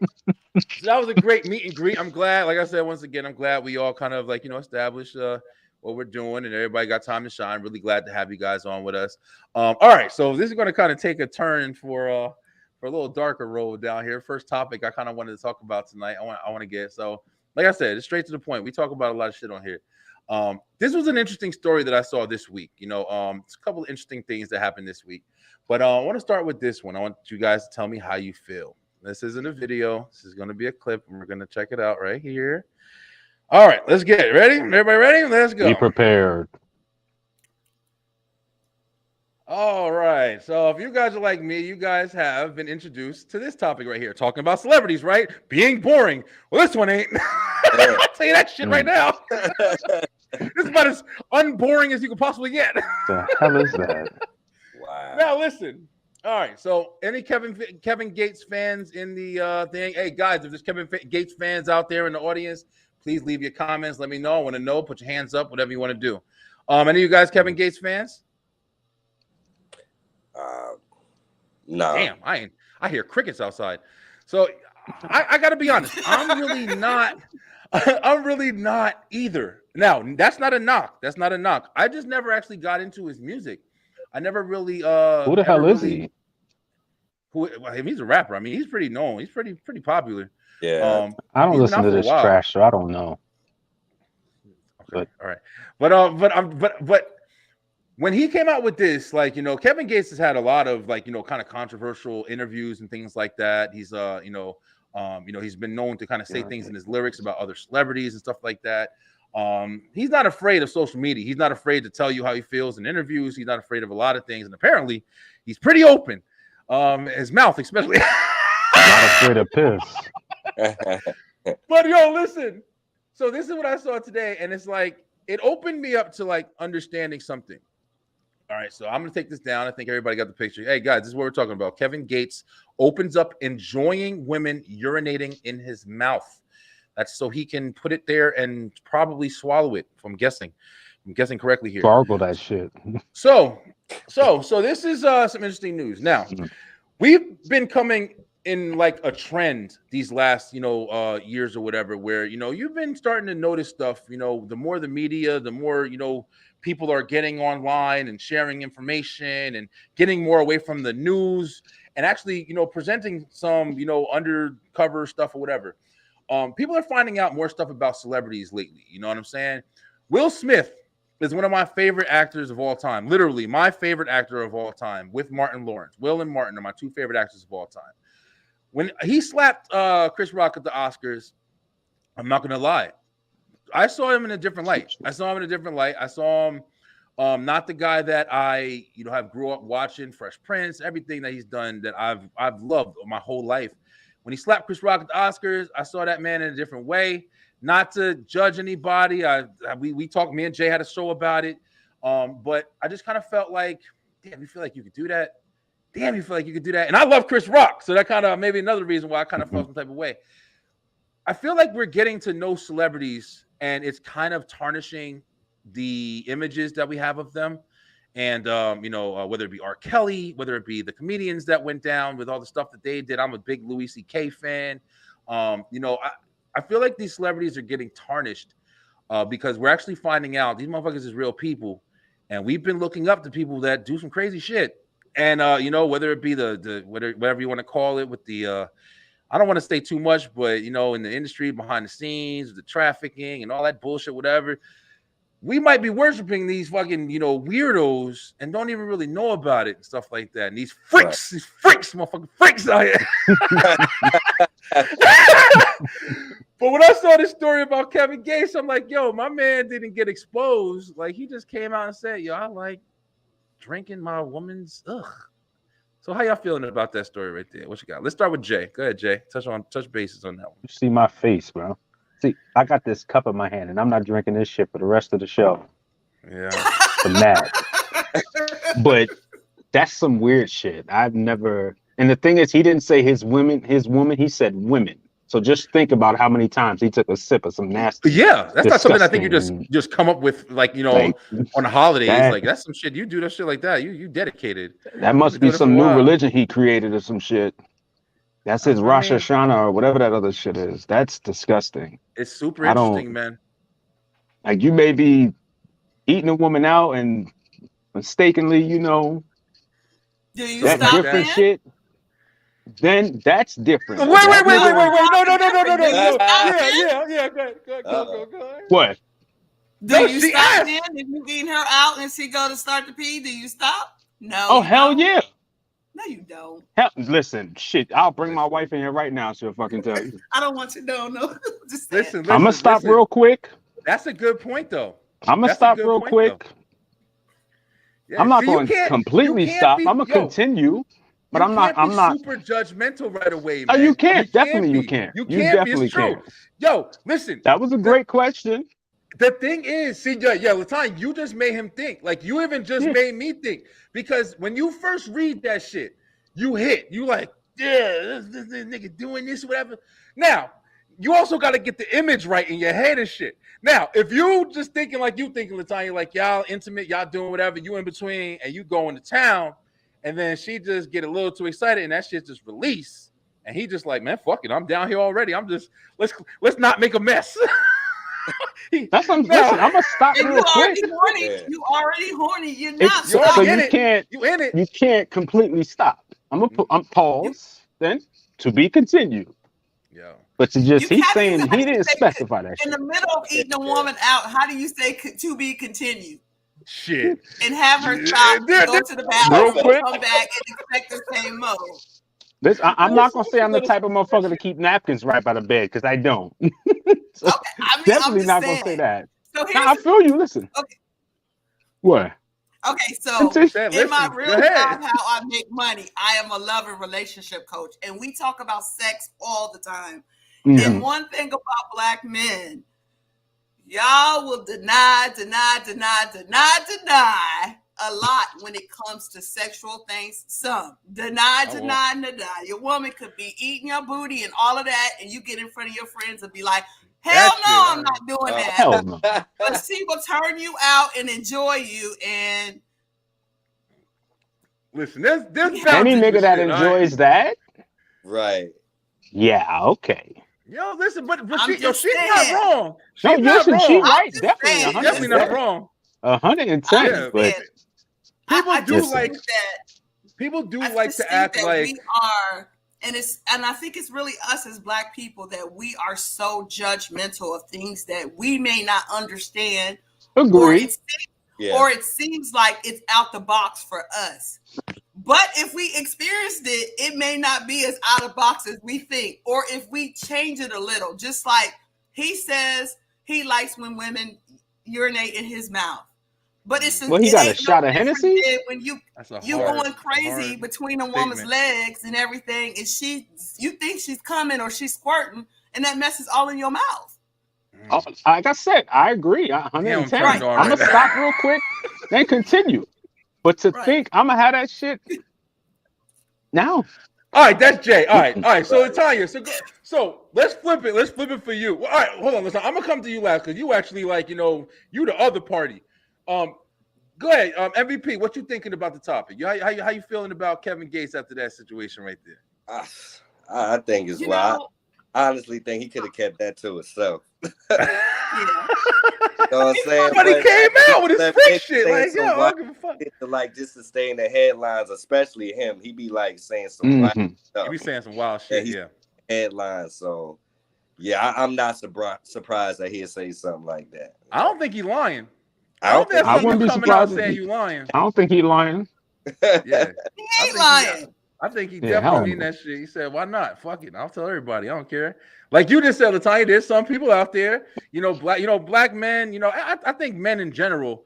So that was a great meet and greet. I'm glad, like I said, once again, I'm glad we all kind of established what we're doing, and everybody got time to shine. Really glad to have you guys on with us. All right, so this is going to kind of take a turn for a little darker road down here. First topic I kind of wanted to talk about tonight. I want to get, so like I said, it's straight to the point. We talk about a lot of shit on here. This was an interesting story that I saw this week. It's a couple of interesting things that happened this week, but I want to start with this one. I want you guys to tell me how you feel. This isn't a video. This is going to be a clip, and we're going to check it out right here. All right, let's get it. Ready? Everybody ready? Let's go. Be prepared. All right. So if you guys are like me, you guys have been introduced to this topic right here, talking about celebrities, right? Being boring. Well, this one ain't. I'll tell you that shit right now. This is about as unboring as you could possibly get. The hell is that? Wow. Now listen. All right. So any Kevin Gates fans in the thing? Hey guys, if there's Kevin Gates fans out there in the audience, please leave your comments. Let me know. I want to know. Put your hands up. Whatever you want to do. Any of you guys Kevin Gates fans? No. Damn, I hear crickets outside. So I gotta be honest. I'm really not. I'm really not either. Now, that's not a knock. That's not a knock. I just never actually got into his music. I never really. Who the hell is he? He's a rapper. I mean, he's pretty known. He's pretty popular. Yeah. I don't listen to this trash, so I don't know. Okay. All right. But when he came out with this, Kevin Gates has had a lot of kind of controversial interviews and things like that. He's he's been known to kind of say things in his lyrics about other celebrities and stuff like that. He's not afraid of social media. He's not afraid to tell you how he feels in interviews. He's not afraid of a lot of things, and apparently, he's pretty open. His mouth, especially. Not afraid of piss. But listen. So this is what I saw today, and it's it opened me up to understanding something. All right, so I'm gonna take this down. I think everybody got the picture. Hey guys, this is what we're talking about. Kevin Gates opens up enjoying women urinating in his mouth. That's so he can put it there and probably swallow it. If I'm guessing correctly here. Gargle that shit. So this is some interesting news. Now, we've been coming in a trend these last years or whatever, where you've been starting to notice stuff. The more the media, the more people are getting online and sharing information and getting more away from the news and actually presenting some undercover stuff or whatever. People are finding out more stuff about celebrities lately. You know what I'm saying? Will Smith is one of my favorite actors of all time. Literally my favorite actor of all time, with Martin Lawrence. Will and Martin are my two favorite actors of all time. When he slapped Chris Rock at the Oscars, I'm not gonna lie, I saw him in a different light. I saw him not the guy that I have grew up watching, Fresh Prince, everything that he's done that I've loved my whole life. When he slapped Chris Rock at the Oscars, I saw that man in a different way. Not to judge anybody. We talked. Me and Jay had a show about it. But I just kind of felt like, damn, you feel like you could do that? Damn, you feel like you could do that? And I love Chris Rock, so that kind of maybe another reason why I kind of felt some type of way. I feel like we're getting to know celebrities, and it's kind of tarnishing the images that we have of them. And whether it be R. Kelly, whether it be the comedians that went down with all the stuff that they did. I'm a big Louis C.K. fan. I feel like these celebrities are getting tarnished because we're actually finding out these motherfuckers is real people, and we've been looking up to people that do some crazy shit. And whether it be the whatever you want to call it, with the I don't want to say too much, but in the industry behind the scenes, the trafficking and all that bullshit, whatever, we might be worshiping these fucking weirdos and don't even really know about it and stuff like that. And these freaks, motherfucking freaks out here. But when I saw this story about Kevin Gates, I'm like, yo, my man didn't get exposed. Like, he just came out and said, yo, I like drinking my woman's ugh. So how y'all feeling about that story right there? What you got? Let's start with Jay. Go ahead, Jay. Touch bases on that one. You see my face, bro. See, I got this cup in my hand, and I'm not drinking this shit for the rest of the show. Yeah. I'm mad. But that's some weird shit. I've never. And the thing is, he didn't say his woman. He said women. So just think about how many times he took a sip of some nasty. Yeah, that's not something I think you just come up with, like, on the holidays. Like, that's some shit. You do that shit like that. You dedicated. That must be some new religion he created or some shit. That's his Rosh Hashanah or whatever that other shit is. That's disgusting. It's super interesting, man. Like, you may be eating a woman out and mistakenly, do you that stop different shit. Then that's different. Wait. No. Yeah. Go ahead. What? Do you stop then? If you eating her out and she go to start to pee, do you stop? No. Oh, hell yeah. No, you don't. Listen, shit. I'll bring my wife in here right now. She'll fucking tell you. I don't want you to know. No. Just listen. I'm gonna stop real quick. That's a good point, though. I'm gonna stop real quick. Yeah, I'm not going to completely stop. I'm gonna continue. But I'm not super judgmental right away, man. Oh, you can't. Definitely you can't. You definitely can't. Yo, listen. That was a great question. The thing is, see, Latanya, you just made him think. Like, you even just made me think. Because when you first read that shit, you like, yeah, this nigga doing this, whatever. Now, you also got to get the image right in your head and shit. Now, if you just thinking like you thinking, Latanya, like, y'all intimate, y'all doing whatever, you in between, and you go into town, and then she just get a little too excited, and that shit just release. And he just like, man, fuck it, I'm down here already. I'm just let's not make a mess. That's what I'm listen. I'm gonna stop real quick. You already horny. You're not. So you can't. You in it. You can't completely stop. I'm pause. Then to be continued. Yeah. But he's saying he didn't specify that. In the middle of eating a woman out, how do you say to be continued? Shit. And have her stop, go to the bathroom, come back, and expect the same mode. I'm not gonna say I'm the type of motherfucker to keep napkins right by the bed, because I don't. So okay, definitely not gonna say that. So I feel you. Listen. Okay. What? Okay, so in my real job, how I make money, I am a love and relationship coach, and we talk about sex all the time. Mm-hmm. And one thing about Black men, y'all will deny a lot when it comes to sexual things. Some deny. Your woman could be eating your booty and all of that, and you get in front of your friends and be like, hell no, I'm not doing that. Hell no. But she will turn you out and enjoy you. And listen, there's any nigga that enjoys that, right? Yeah, okay. Yo, listen, but she's not wrong. She's not wrong. She's right. Definitely not wrong. 110. But people do like to act like we are, and I think it's really us as Black people that we are so judgmental of things that we may not understand. Agree. Or it seems like it's out the box for us. But if we experienced it, it may not be as out of box as we think. Or if we change it a little, just like he says he likes when women urinate in his mouth. But he got a shot of Hennessy? When you going crazy between a woman's legs and everything, and you think she's coming or she's squirting, and that mess is all in your mouth. Oh, like I said, I agree. 110. Right. I'm gonna stop real quick and continue. But to think I'm gonna have that shit now. All right, that's Jay. All right. So Tanya, so let's flip it. Let's flip it for you. All right, hold on. Listen, I'm gonna come to you last because you actually you the other party. Go ahead, MVP. What you thinking about the topic? How you feeling about Kevin Gates after that situation right there? I think it's wild. I honestly think he could have kept that to himself. Yeah. You know what I'm saying? But he came out with his freak shit. Like, yo, I don't give a fuck. Like, just to stay in the headlines, especially him. He be like saying some wild stuff. He be saying some wild shit. Yeah. Headlines. So, yeah, I'm not surprised that he'll say something like that. I don't think he's lying. I wouldn't be surprised saying you lying. I don't think he's lying. Yeah, he ain't lying. I think he definitely mean that shit. He said, "Why not? Fuck it. I'll tell everybody. I don't care." Like you just said, Latanya, there's some people out there, black men. I think men in general,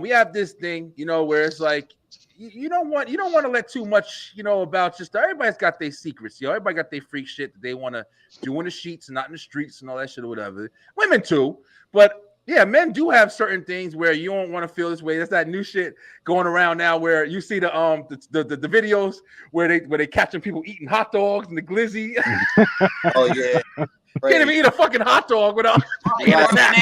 we have this thing, where it's like you don't want to let too much, about just everybody's got their secrets. Everybody got their freak shit that they want to do in the sheets and not in the streets and all that shit or whatever. Women too, but. Yeah, men do have certain things where you don't want to feel this way. That's that new shit going around now where you see the videos where they catching people eating hot dogs and the glizzy. Oh yeah, can't even eat a fucking hot dog without eating a banana.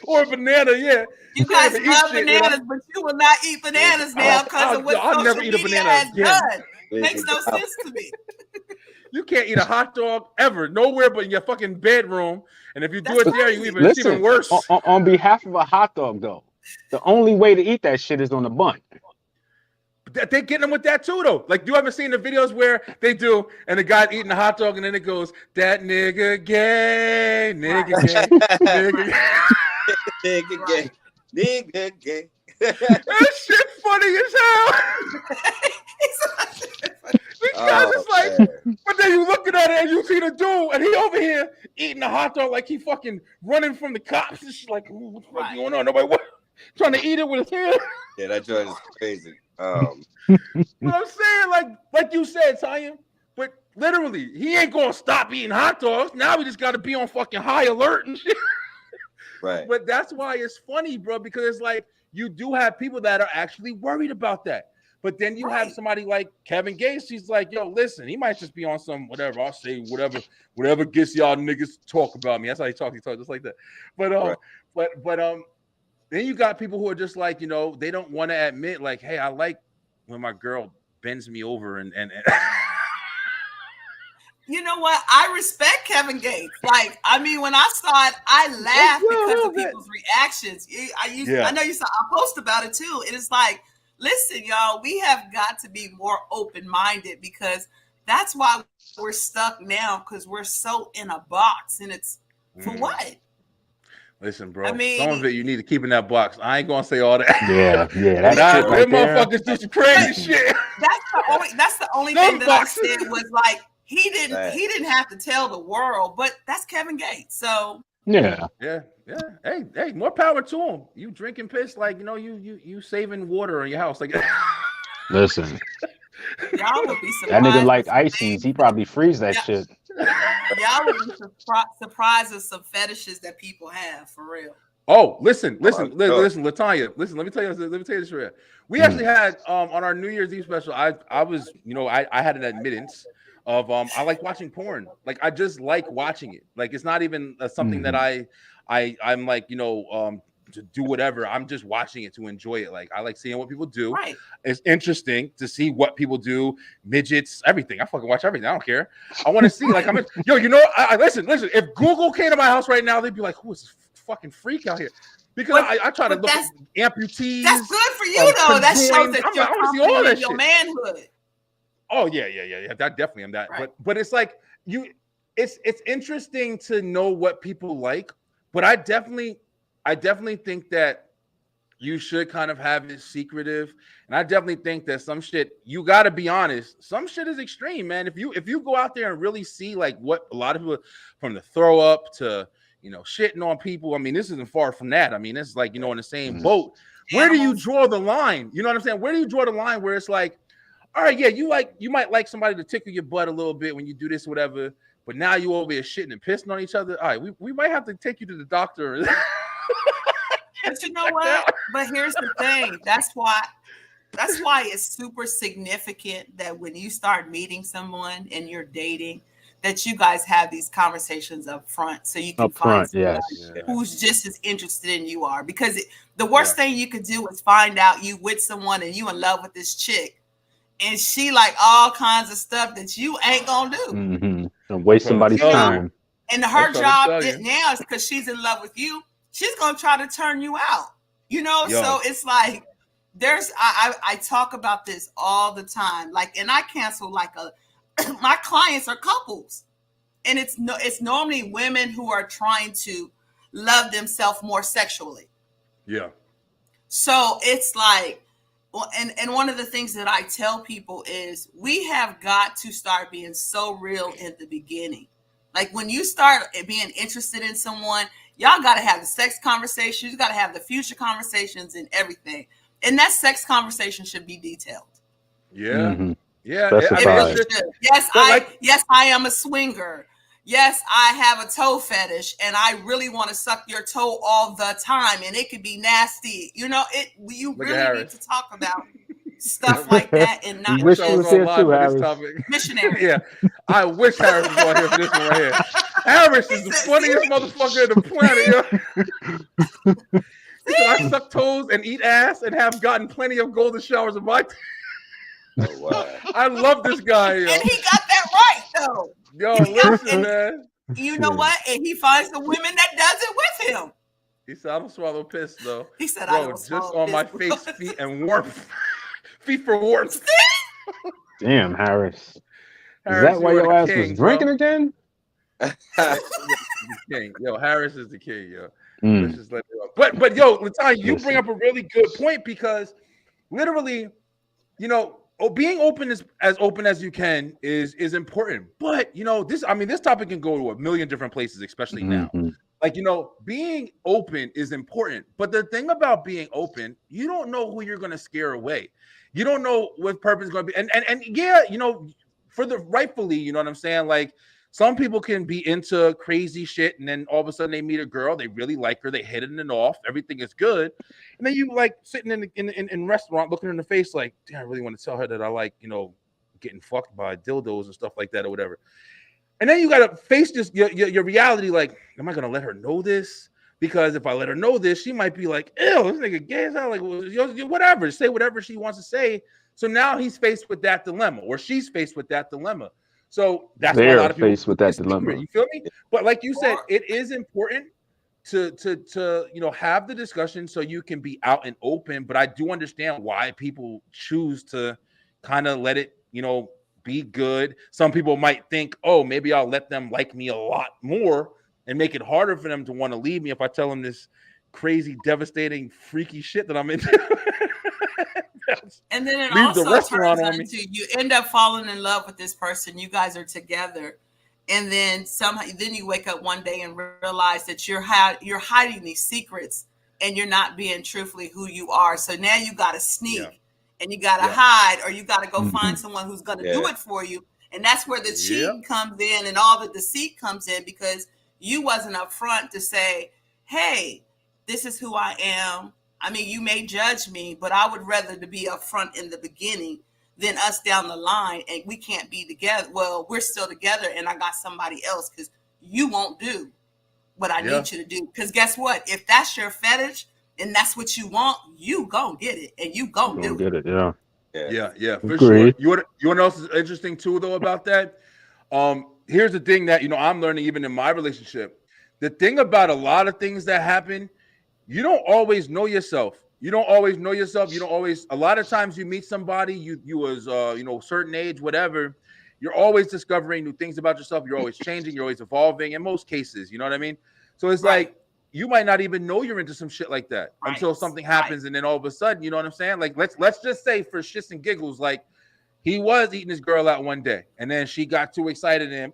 Or a banana, yeah. You guys love bananas, but you will not eat bananas now because of what social media has done. Makes no sense to me. You can't eat a hot dog ever, nowhere but in your fucking bedroom. And if you do it there, it's even worse. On behalf of a hot dog, though, the only way to eat that shit is on a bun. They're getting them with that too, though. Like, you haven't seen the videos where they do, and the guy's eating a hot dog, and then it goes, "That nigga gay, nigga gay, nigga gay, nigga gay, nigga gay." That shit funny as hell. Because it's like, but then you looking at it and you see the dude, and he over here eating a hot dog like he fucking running from the cops. It's just like, what's going on? Nobody trying to eat it with his hand. Yeah, that joint is crazy. What I'm saying, like you said, Tanya, but literally, he ain't gonna stop eating hot dogs. Now we just got to be on fucking high alert and shit. Right. But that's why it's funny, bro, because it's like you do have people that are actually worried about that. But then you have somebody like Kevin Gates. He's like, yo, listen, he might just be on some whatever. I'll say whatever gets y'all niggas to talk about me. That's how he talks. He talks just like that. But then you got people who are just like, they don't want to admit, like, hey, I like when my girl bends me over and You know what? I respect Kevin Gates. Like, I mean, when I saw it, I laughed because of people's reactions. I know you saw a post about it too. It is like, listen, y'all, we have got to be more open-minded because that's why we're stuck now, because we're so in a box, and it's for what? Listen, bro. I mean, some of it you need to keep in that box. I ain't gonna say all that. Yeah. That's shit motherfuckers do some crazy shit. That's the only thing that I said was like he didn't have to tell the world, but that's Kevin Gates. So yeah. Hey, more power to him. You drinking piss like you saving water in your house like. Listen. Y'all would be surprised. That nigga like ices. He probably freeze that shit. Y'all would be surprised with some fetishes that people have for real. Oh, listen, Latanya. Listen, let me tell you this real. We actually had on our New Year's Eve special. I was, I had an admittance of I like watching porn. Like I just like watching it. Like it's not even something that I'm like to do whatever. I'm just watching it to enjoy it. Like I like seeing what people do. Right. It's interesting to see what people do. Midgets, everything. I fucking watch everything. I don't care. I want to see. Like I'm listen. If Google came to my house right now, they'd be like, "Who is this fucking freak out here?" Because I try to look at amputees. That's good for you though. That shows that you're confident in your manhood. Oh yeah. That definitely am that. Right. But it's like it's interesting to know what people like. But I definitely think that you should kind of have it secretive. And I definitely think that some shit, you got to be honest. Some shit is extreme, man. If you go out there and really see like what a lot of people, from the throw up to, shitting on people. I mean, this isn't far from that. I mean, it's like, in the same boat. Where do you draw the line? You know what I'm saying? Where do you draw the line where it's like, all right, yeah, you might like somebody to tickle your butt a little bit when you do this or whatever, but now you over here shitting and pissing on each other. All right, we might have to take you to the doctor. But you know what? But here's the thing. That's why it's super significant that when you start meeting someone and you're dating, that you guys have these conversations up front so you can Up find front, someone yes. who's just as interested in you are. Because the worst thing you could do is find out you with someone and you in love with this chick and she like all kinds of stuff that you ain't gonna do. Mm-hmm. And waste somebody's You know? time. And her job now is because she's in love with you, she's gonna try to turn you out. You know, so it's like I talk about this all the time. Like, and I cancel like my clients are couples. And it's normally women who are trying to love themselves more sexually. Yeah. So it's like, well, and one of the things that I tell people is we have got to start being so real in the beginning. Like when you start being interested in someone, y'all got to have the sex conversations. You got to have the future conversations and everything. And that sex conversation should be detailed. Yeah. Mm-hmm. Yeah. Specified. Yes, I am a swinger. Yes, I have a toe fetish and I really want to suck your toe all the time and it could be nasty. You know, you really need to talk about stuff like that and not wish he was here too, Harris. Missionary. Yeah. I wish Harris was on here for this one right here. Harris is the funniest motherfucker on the planet, yo. He said, I suck toes and eat ass and have gotten plenty of golden showers in my time. Oh, wow. I love this guy, yo. And he got that right, though. Yo, listen, man. You know what? And he finds the women that does it with him. He said, I don't swallow piss, though. He said, bro, I don't swallow just on my face, feet, and warmth. Feet for warmth. Damn, Harris. Is Harris, that why your ass was drinking again? King. Yo, Harris is the king, yo. Mm. Let's just let it go. But yo, Latanya, you bring up a really good point because literally, you know, being open as open as you can is important. But you know, this topic can go to a million different places, especially now. Like, you know, being open is important. But the thing about being open, you don't know who you're gonna scare away. You don't know what purpose is gonna be. And yeah, you know, for the rightfully, you know what I'm saying? Like some people can be into crazy shit, and then all of a sudden they meet a girl, they really like her, they hit it off, everything is good, and then you like sitting in restaurant looking her in the face, like, damn, I really want to tell her that I like, you know, getting fucked by dildos and stuff like that or whatever. And then you gotta face this your reality, like, am I gonna let her know this? Because if I let her know this, she might be like, ew, this nigga gay as hell, like whatever, say whatever she wants to say. So now he's faced with that dilemma, or she's faced with that dilemma. So that's why a lot of people faced with that dilemma. You feel me? But like you said, it is important to you know, have the discussion so you can be out and open. But I do understand why people choose to kind of let it, you know, be good. Some people might think, oh, maybe I'll let them like me a lot more and make it harder for them to want to leave me if I tell them this crazy, devastating, freaky shit that I'm into. And then it Leave also the restaurant turns on me. into you end up falling in love with this person. You guys are together, and then somehow you wake up one day and realize that you're hiding these secrets and you're not being truthfully who you are. So now you got to sneak and you got to hide, or you got to go find someone who's going to do it for you. And that's where the cheating comes in and all the deceit comes in, because you wasn't upfront to say, hey, this is who I am. I mean, you may judge me, but I would rather to be upfront in the beginning than us down the line and we can't be together. Well, we're still together and I got somebody else, because you won't do what I need you to do. Because guess what? If that's your fetish and that's what you want, you gon' get it and you gon' do get it. Yeah, for Agreed. sure. You know what else is interesting too, though, about that? Here's the thing that, you know, I'm learning even in my relationship. The thing about a lot of things that happen, you don't always know yourself. You don't always, a lot of times you meet somebody, you was, you know, certain age, whatever, you're always discovering new things about yourself. You're always changing. You're always evolving in most cases. You know what I mean? So it's like, you might not even know you're into some shit like that until something happens. And then all of a sudden, you know what I'm saying? Like, let's just say for shits and giggles, like he was eating his girl out one day and then she got too excited and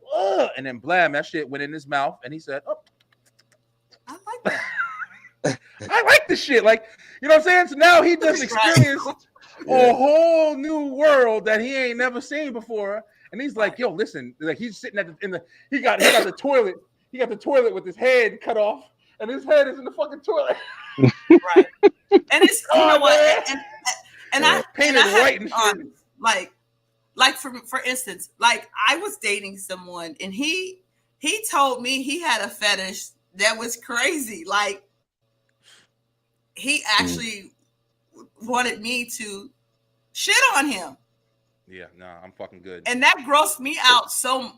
then blam, that shit went in his mouth. And he said, oh, I like that. I like this shit. Like, you know what I'm saying? So now he just experienced a whole new world that he ain't never seen before. And he's like, yo, listen, like he's sitting at he got the toilet. He got the toilet with his head cut off, and his head is in the fucking toilet. Right. And it's, you know what? And I painted white and shit. like like for instance, like I was dating someone and he told me he had a fetish that was crazy. Like he actually wanted me to shit on him. Yeah, nah, I'm fucking good. And that grossed me out. So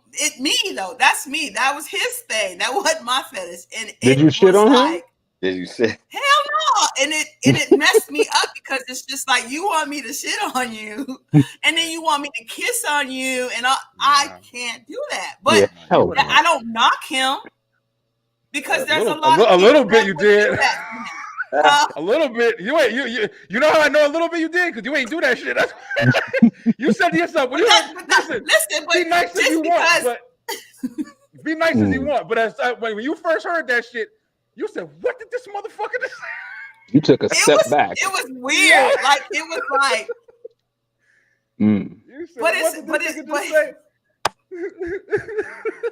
though, that's me. That was his thing. That wasn't my fetish. And Did you shit on him? Did you say? Hell no. And it messed me up because it's just like you want me to shit on you and then you want me to kiss on you. And I can't do that. But I don't knock him because there's a lot a little bit you did. A little bit. You know how I know a little bit you did? Because you ain't do that shit. That's you said to yourself, well, listen, be nice as you want, but be nice as you want. But when you first heard that shit, you said, what did this motherfucker do? You took a step back. It was weird. Like it was like you said,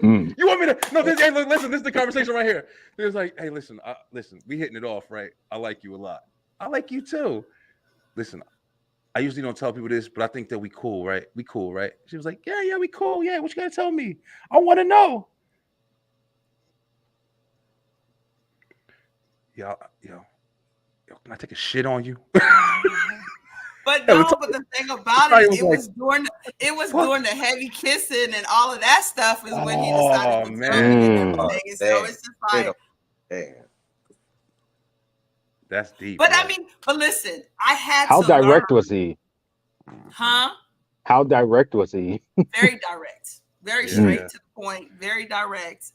You want me to? No, hey, listen. This is the conversation right here. It was like, hey, listen, we hitting it off, right? I like you a lot. I like you too. Listen, I usually don't tell people this, but I think that we cool, right? We cool, right? She was like, yeah, we cool. Yeah, what you gotta tell me? I want to know. Yo, can I take a shit on you? But the thing about it was during the heavy kissing and all of that stuff is when he decided to tell me and everything. So it's just like, that's deep. But man. But listen, I had How direct was he? Huh? How direct was he? Very direct. Very straight to the point, very direct.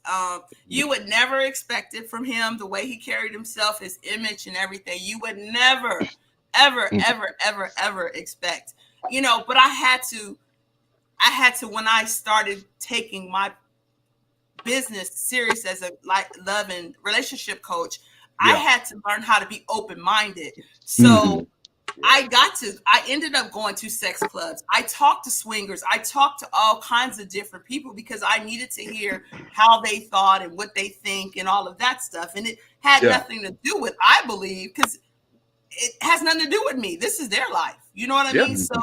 You would never expect it from him, the way he carried himself, his image and everything. You would never ever expect, but I had to when I started taking my business serious as a love and relationship coach, I had to learn how to be open-minded. So I ended up going to sex clubs. I talked to swingers. I talked to all kinds of different people because I needed to hear how they thought and what they think and all of that stuff. And it had nothing to do with, I believe, because it has nothing to do with me. This is their life. You know what I mean? So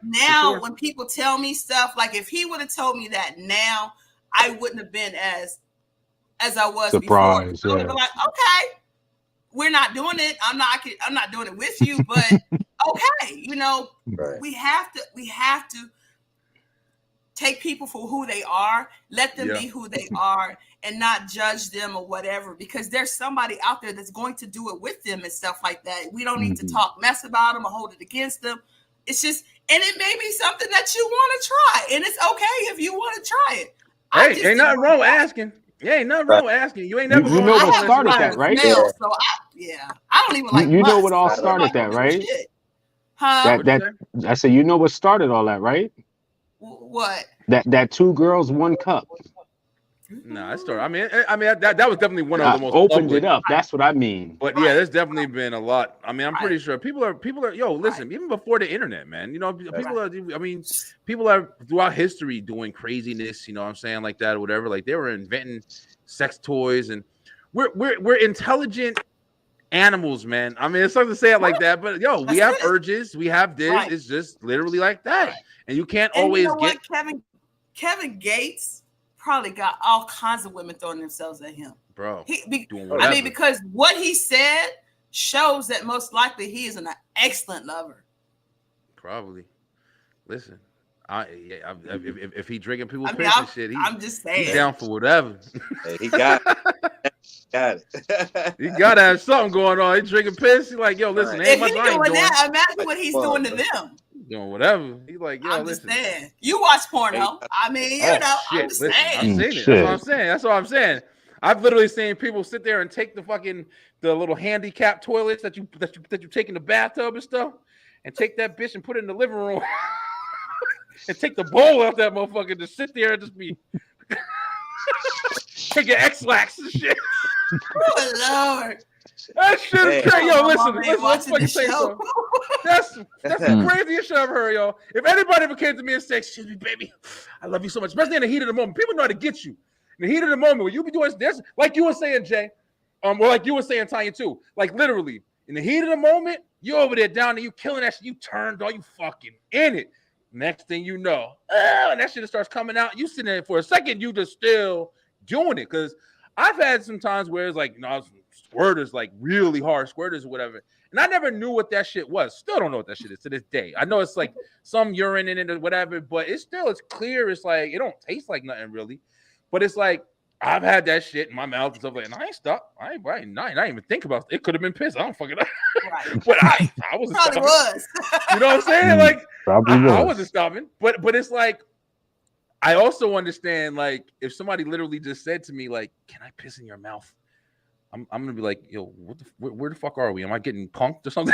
now when people tell me stuff, like if he would have told me that now, I wouldn't have been as I was surprised, before. I would have been like, okay, we're not doing it. I'm not doing it with you, but okay, we have to take people for who they are, let them be who they are, and not judge them or whatever, because there's somebody out there that's going to do it with them and stuff like that. We don't need to talk mess about them or hold it against them. It's just, and it may be something that you want to try, and it's okay if you want to try it. Hey, ain't nothing wrong with asking. Yeah, ain't nothing wrong with asking. You ain't never. You know what started that, right? So I don't even like. You know what all started that, right? Huh? I said, you know what started all that, right? What? That 2 girls, 1 cup. No, I started. I mean, that was definitely one of the most opened it up. That's what I mean. But yeah, there's definitely been a lot. I mean, I'm pretty sure people are. Yo, listen, even before the internet, man. People are. I mean, people are throughout history doing craziness. You know what I'm saying, like that or whatever. Like they were inventing sex toys, and we're intelligent animals, man. I mean, it's something to say it like that, but we have urges. We have this. Right. It's just literally like that, and you can't always get. Kevin Gates probably got all kinds of women throwing themselves at him, bro. Because what he said shows that most likely he is an excellent lover. Probably. Listen, if he drinking people's piss and shit, I'm just saying, he's down for whatever. Hey, he got it. He gotta have something going on. He drinking piss. He's like, yo, listen, ain't much I ain't doing. Imagine what he's doing to them. Doing whatever. He's like, yo, I'm listen. Just saying. You watch porno. I mean, shit. I'm just saying. I've seen it. That's what I'm saying. I've literally seen people sit there and take the little handicap toilets that you take in the bathtub and stuff, and take that bitch and put it in the living room, and take the bowl out that motherfucker and just sit there and just be taking X-Lax and shit. Oh Lord. That shit is crazy. Yo, listen, let's fucking say something. That's the craziest shit I've heard, yo. If anybody ever came to me and said, excuse me, baby, I love you so much, especially in the heat of the moment, people know how to get you. In the heat of the moment, when you be doing this, like you were saying, Jay, or like you were saying, Tanya, too, like literally, in the heat of the moment, you over there down there, you killing that shit, you turned on, you fucking in it. Next thing you know, and that shit starts coming out. You sitting there for a second, you just still doing it. Because I've had some times where it's like, squirters, like really hard squirters or whatever. And I never knew what that shit was. Still don't know what that shit is to this day. I know it's like some urine in it or whatever, but it's clear. It's like, it don't taste like nothing really. But it's like, I've had that shit in my mouth and stuff like that. And I ain't stuck. I ain't even think about it. It could have been piss. I don't fucking know. Right. But I wasn't Probably stopping. was. You know what I'm saying? Like, Probably I was. wasn't stopping. But it's like, I also understand, like, if somebody literally just said to me, like, can I piss in your mouth? I'm gonna be like, yo, where the fuck are we? Am I getting punked or something?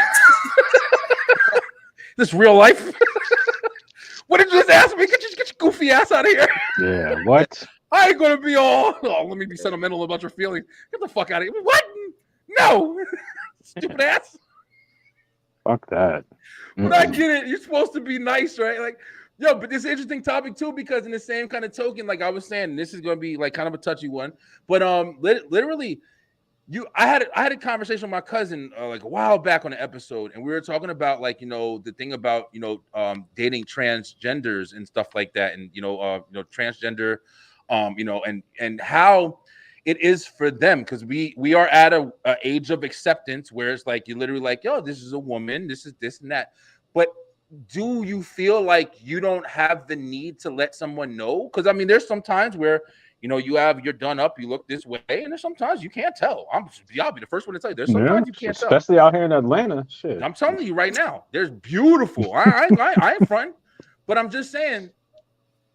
This real life? What did you just ask me? Get your goofy ass out of here. Yeah, what? I ain't gonna be all, let me be sentimental about your feelings. Get the fuck out of here. What? No. Stupid ass. Fuck that. But I get it. You're supposed to be nice, right? Like, yo, but this is an interesting topic too, because in the same kind of token, like I was saying, this is gonna be like kind of a touchy one. But literally, I had a conversation with my cousin like a while back on an episode, and we were talking about like, the thing about dating transgenders and stuff like that, and transgender, and how it is for them, because we are at a age of acceptance where it's like you're literally like, yo, this is a woman, this is this and that. But do you feel like you don't have the need to let someone know? Because I mean, there's some times where you're done up, you look this way, and there's sometimes you can't tell. I'll be the first one to tell you. There's sometimes you can't tell. Especially out here in Atlanta. Shit. I'm telling you right now, there's beautiful. I ain't front, but I'm just saying,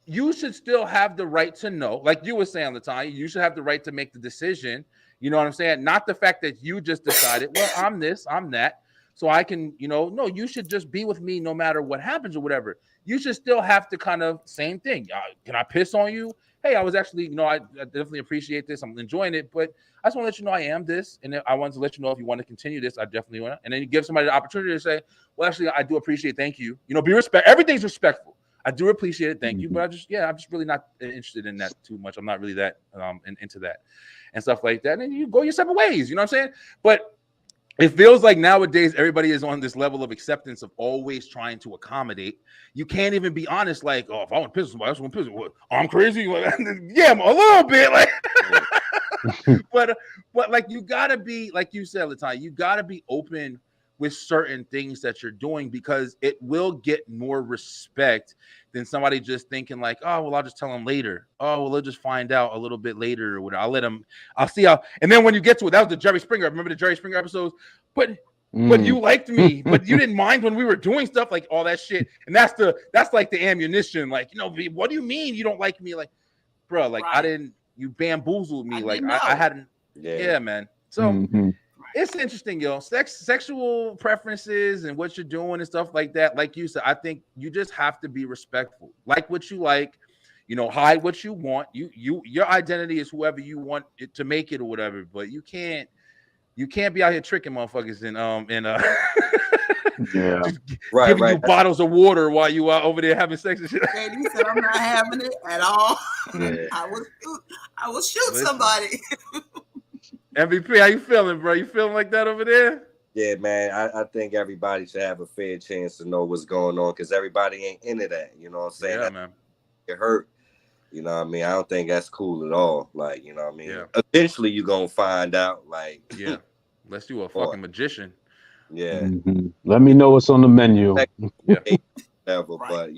you should still have the right to know. Like you were saying, Latanya, you should have the right to make the decision. You know what I'm saying? Not the fact that you just decided, well, I'm this, I'm that, so I can, no, you should just be with me no matter what happens or whatever. You should still have to kind of, same thing. Can I piss on you? Hey, I was actually, I definitely appreciate this. I'm enjoying it, but I just want to let you know I am this. And I wanted to let you know if you want to continue this, I definitely want to. And then you give somebody the opportunity to say, well, actually, I do appreciate, thank you. Be respect. Everything's respectful. I do appreciate it. Thank you. But I'm just really not interested in that too much. I'm not really that into that and stuff like that. And you go your separate ways. You know what I'm saying? But it feels like nowadays everybody is on this level of acceptance of always trying to accommodate. You can't even be honest, like, oh, if I want to piss somebody, I just want to piss. What? Oh, I'm crazy. Yeah, I'm a little bit like, but like you gotta be, like you said, Latanya, you gotta be open with certain things that you're doing, because it will get more respect than somebody just thinking like, oh, well, I'll just tell them later. Oh, well, they'll just find out a little bit later or whatever. I'll see how. And then when you get to it, that was the Jerry Springer. Remember the Jerry Springer episodes? But you liked me, but you didn't mind when we were doing stuff, like all that shit. And that's like the ammunition. Like, what do you mean you don't like me? Like, bro, like right. You bamboozled me. I hadn't. Yeah, man. So it's interesting, yo. Sexual preferences and what you're doing and stuff like that. Like you said, I think you just have to be respectful. Like what you like, hide what you want. Your identity is whoever you want it to make it or whatever. But you can't be out here tricking motherfuckers and giving you bottles of water while you are over there having sex and shit. He said, I'm not having it at all. Yeah. I will shoot somebody. MVP, how you feeling, bro? You feeling like that over there? Yeah, man. I think everybody should have a fair chance to know what's going on, because everybody ain't into that. You know what I'm saying? Yeah, man. Get hurt. You know what I mean? I don't think that's cool at all. Like, you know what I mean? Yeah. Eventually, you're going to find out. Like, yeah. Unless you a fucking magician. Yeah. Mm-hmm. Let me know what's on the menu. Yeah. Level, but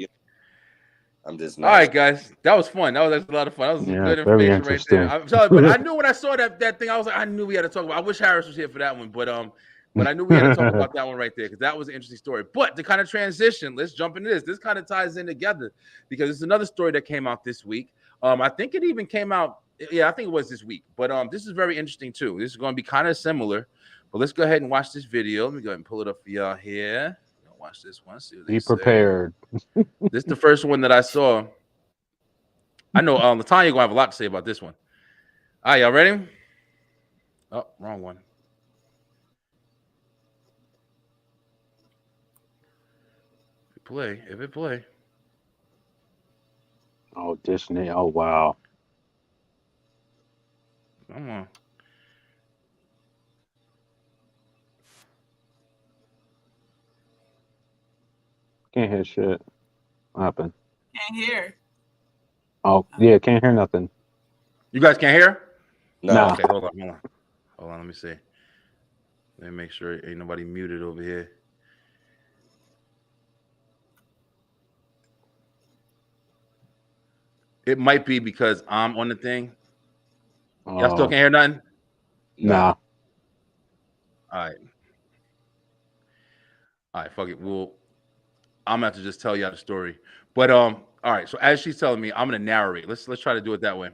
I'm just not. All right, guys. That was fun. That was a lot of fun. That was good information right there. I'm sorry, but I knew when I saw that thing, I was like, I knew we had to talk about. I wish Harris was here for that one, but I knew we had to talk about that one right there, because that was an interesting story. But to kind of transition, let's jump into this. This kind of ties in together, because it's another story that came out this week. I think it even came out. Yeah, I think it was this week. But this is very interesting too. This is going to be kind of similar. But let's go ahead and watch this video. Let me go ahead and pull it up for y'all here. Watch this one. See what Be prepared. This is the first one that I saw. I know Latanya gonna have a lot to say about this one. All right, y'all ready? Oh, wrong one. If it play. Oh, Disney. Oh, wow. Come on. Can't hear shit. What happened? Can't hear. Oh, yeah, can't hear nothing. You guys can't hear? No. Nah. Okay, hold on. Let me see. Let me make sure ain't nobody muted over here. It might be because I'm on the thing. Y'all still can't hear nothing? Nah. All right. All right, fuck it. Well, I'm gonna have to just tell y'all the story. But all right. So as she's telling me, I'm gonna narrate. Let's try to do it that way.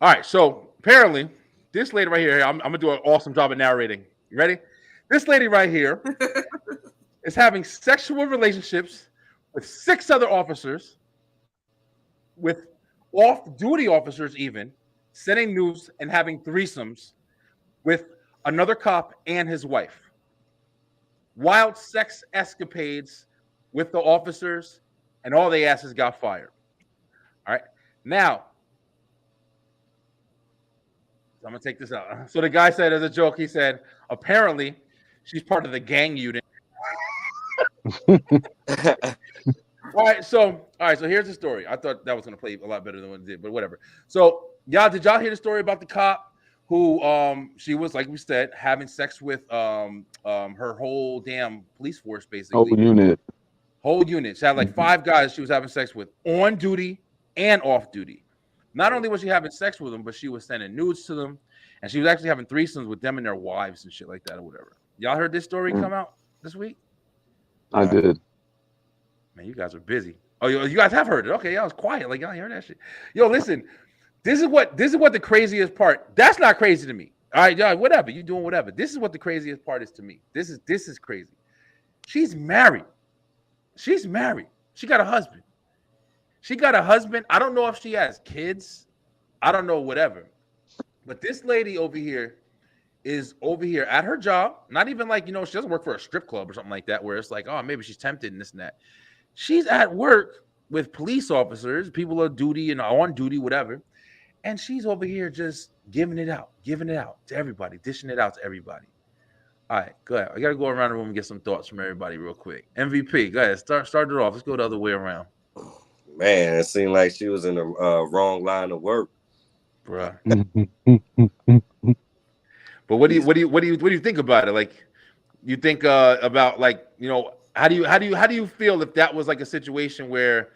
All right. So apparently, this lady right here, I'm gonna do an awesome job of narrating. You ready? This lady right here is having sexual relationships with 6 other officers, with off-duty officers, even sending news and having threesomes with another cop and his wife. Wild sex escapades with the officers, and all they asses got fired. All right. Now, I'm gonna take this out. So the guy said, as a joke, he said, apparently she's part of the gang unit. All right, so here's the story. I thought that was gonna play a lot better than what it did, but whatever. So did y'all hear the story about the cop who she was, like we said, having sex with her whole damn police force, basically. Whole unit. She had like 5 guys she was having sex with on duty and off duty. Not only was she having sex with them, but she was sending nudes to them, and she was actually having threesomes with them and their wives and shit like that or whatever. Y'all heard this story come out this week? I did. Man, you guys are busy. Oh, you guys have heard it. Okay, y'all was quiet. Like, y'all heard that shit. Yo, listen, this is what the craziest part. That's not crazy to me. All right, y'all, whatever. You doing whatever. This is what the craziest part is to me. This is crazy. She's married. She's married. She got a husband. I don't know if she has kids. I don't know, whatever. But this lady over here is over here at her job. Not even like, she doesn't work for a strip club or something like that, where it's like, oh, maybe she's tempted and this and that. She's at work with police officers, people on duty and on duty, whatever. And she's over here just giving it out to everybody, dishing it out to everybody. All right, go ahead. I got to go around the room and get some thoughts from everybody real quick. MVP, go ahead. Start it off. Let's go the other way around. Man, it seemed like she was in the wrong line of work, bruh. But what do you think about it? Like, you think about, like, how do you feel if that was like a situation where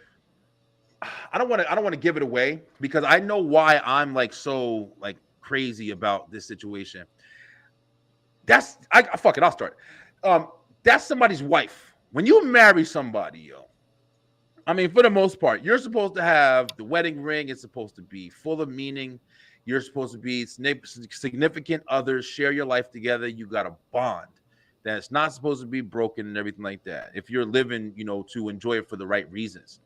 I don't want to give it away, because I know why I'm like so like crazy about this situation. Fuck it, I'll start. That's somebody's wife. When you marry somebody, I mean, for the most part, you're supposed to have the wedding ring. It's supposed to be full of meaning. You're supposed to be significant others, share your life together. You got a bond that's not supposed to be broken and everything like that. If you're living, to enjoy it for the right reasons.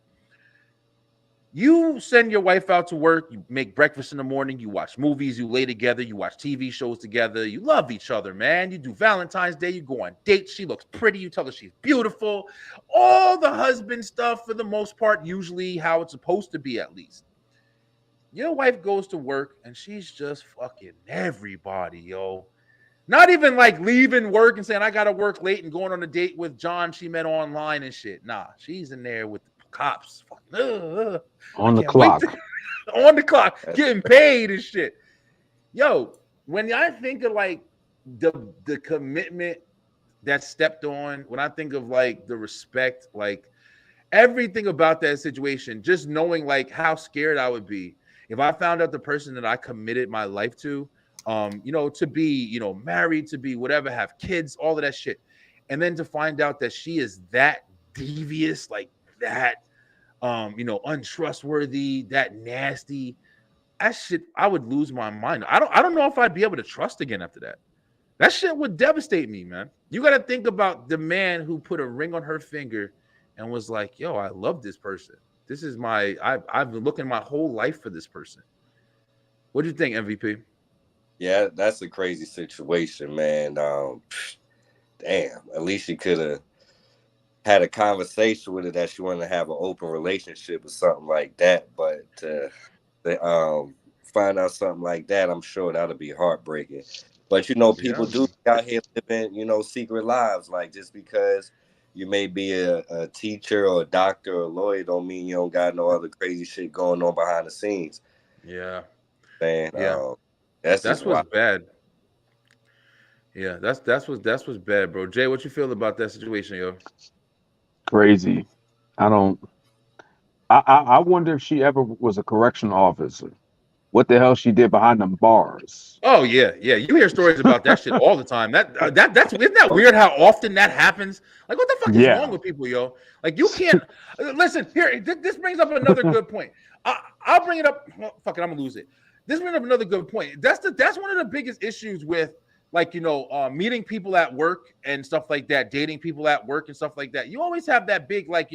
You send your wife out to work, you make breakfast in the morning, you watch movies, you lay together, you watch TV shows together, you love each other, man. You do Valentine's Day, you go on dates, she looks pretty, you tell her she's beautiful. All the husband stuff, for the most part, usually how it's supposed to be, at least. Your wife goes to work and she's just fucking everybody, yo. Not even like leaving work and saying, I gotta work late, and going on a date with John she met online and shit. Nah, she's in there with the cops. On the clock. On the clock, getting paid and shit. Yo, when I think of like the commitment that's stepped on, when I think of like the respect, like everything about that situation, just knowing like how scared I would be if I found out the person that I committed my life to, to be, married, to be whatever, have kids, all of that shit. And then to find out that she is that devious, like that, untrustworthy, that nasty, that shit, I would lose my mind. I don't know if I'd be able to trust again after that. That shit would devastate me, man. You got to think about the man who put a ring on her finger and was like, yo, I love this person. This is I've been looking my whole life for this person. What do you think, MVP? Yeah, that's a crazy situation, man. Damn, at least she could have had a conversation with her that she wanted to have an open relationship or something like that. But find out something like that, I'm sure that'll be heartbreaking. But people do out here living, secret lives. Like, just because you may be a teacher or a doctor or a lawyer, don't mean you don't got no other crazy shit going on behind the scenes. Yeah. Man, Yeah. that's That's just what's wild. bad. Yeah, that's what's bad, bro. Jay, what you feel about that situation, yo? Crazy. I don't. I wonder if she ever was a correctional officer. What the hell she did behind them bars? Oh yeah, yeah. You hear stories about that shit all the time. That's isn't that weird how often that happens? Like, what the fuck is wrong Yeah. with people, yo? Like, you can't listen. Here, this brings up another good point. I'll bring it up. Well, fuck it, I'm gonna lose it. This brings up another good point. That's one of the biggest issues with, like, meeting people at work and stuff like that, dating people at work and stuff like that. You always have that big, like,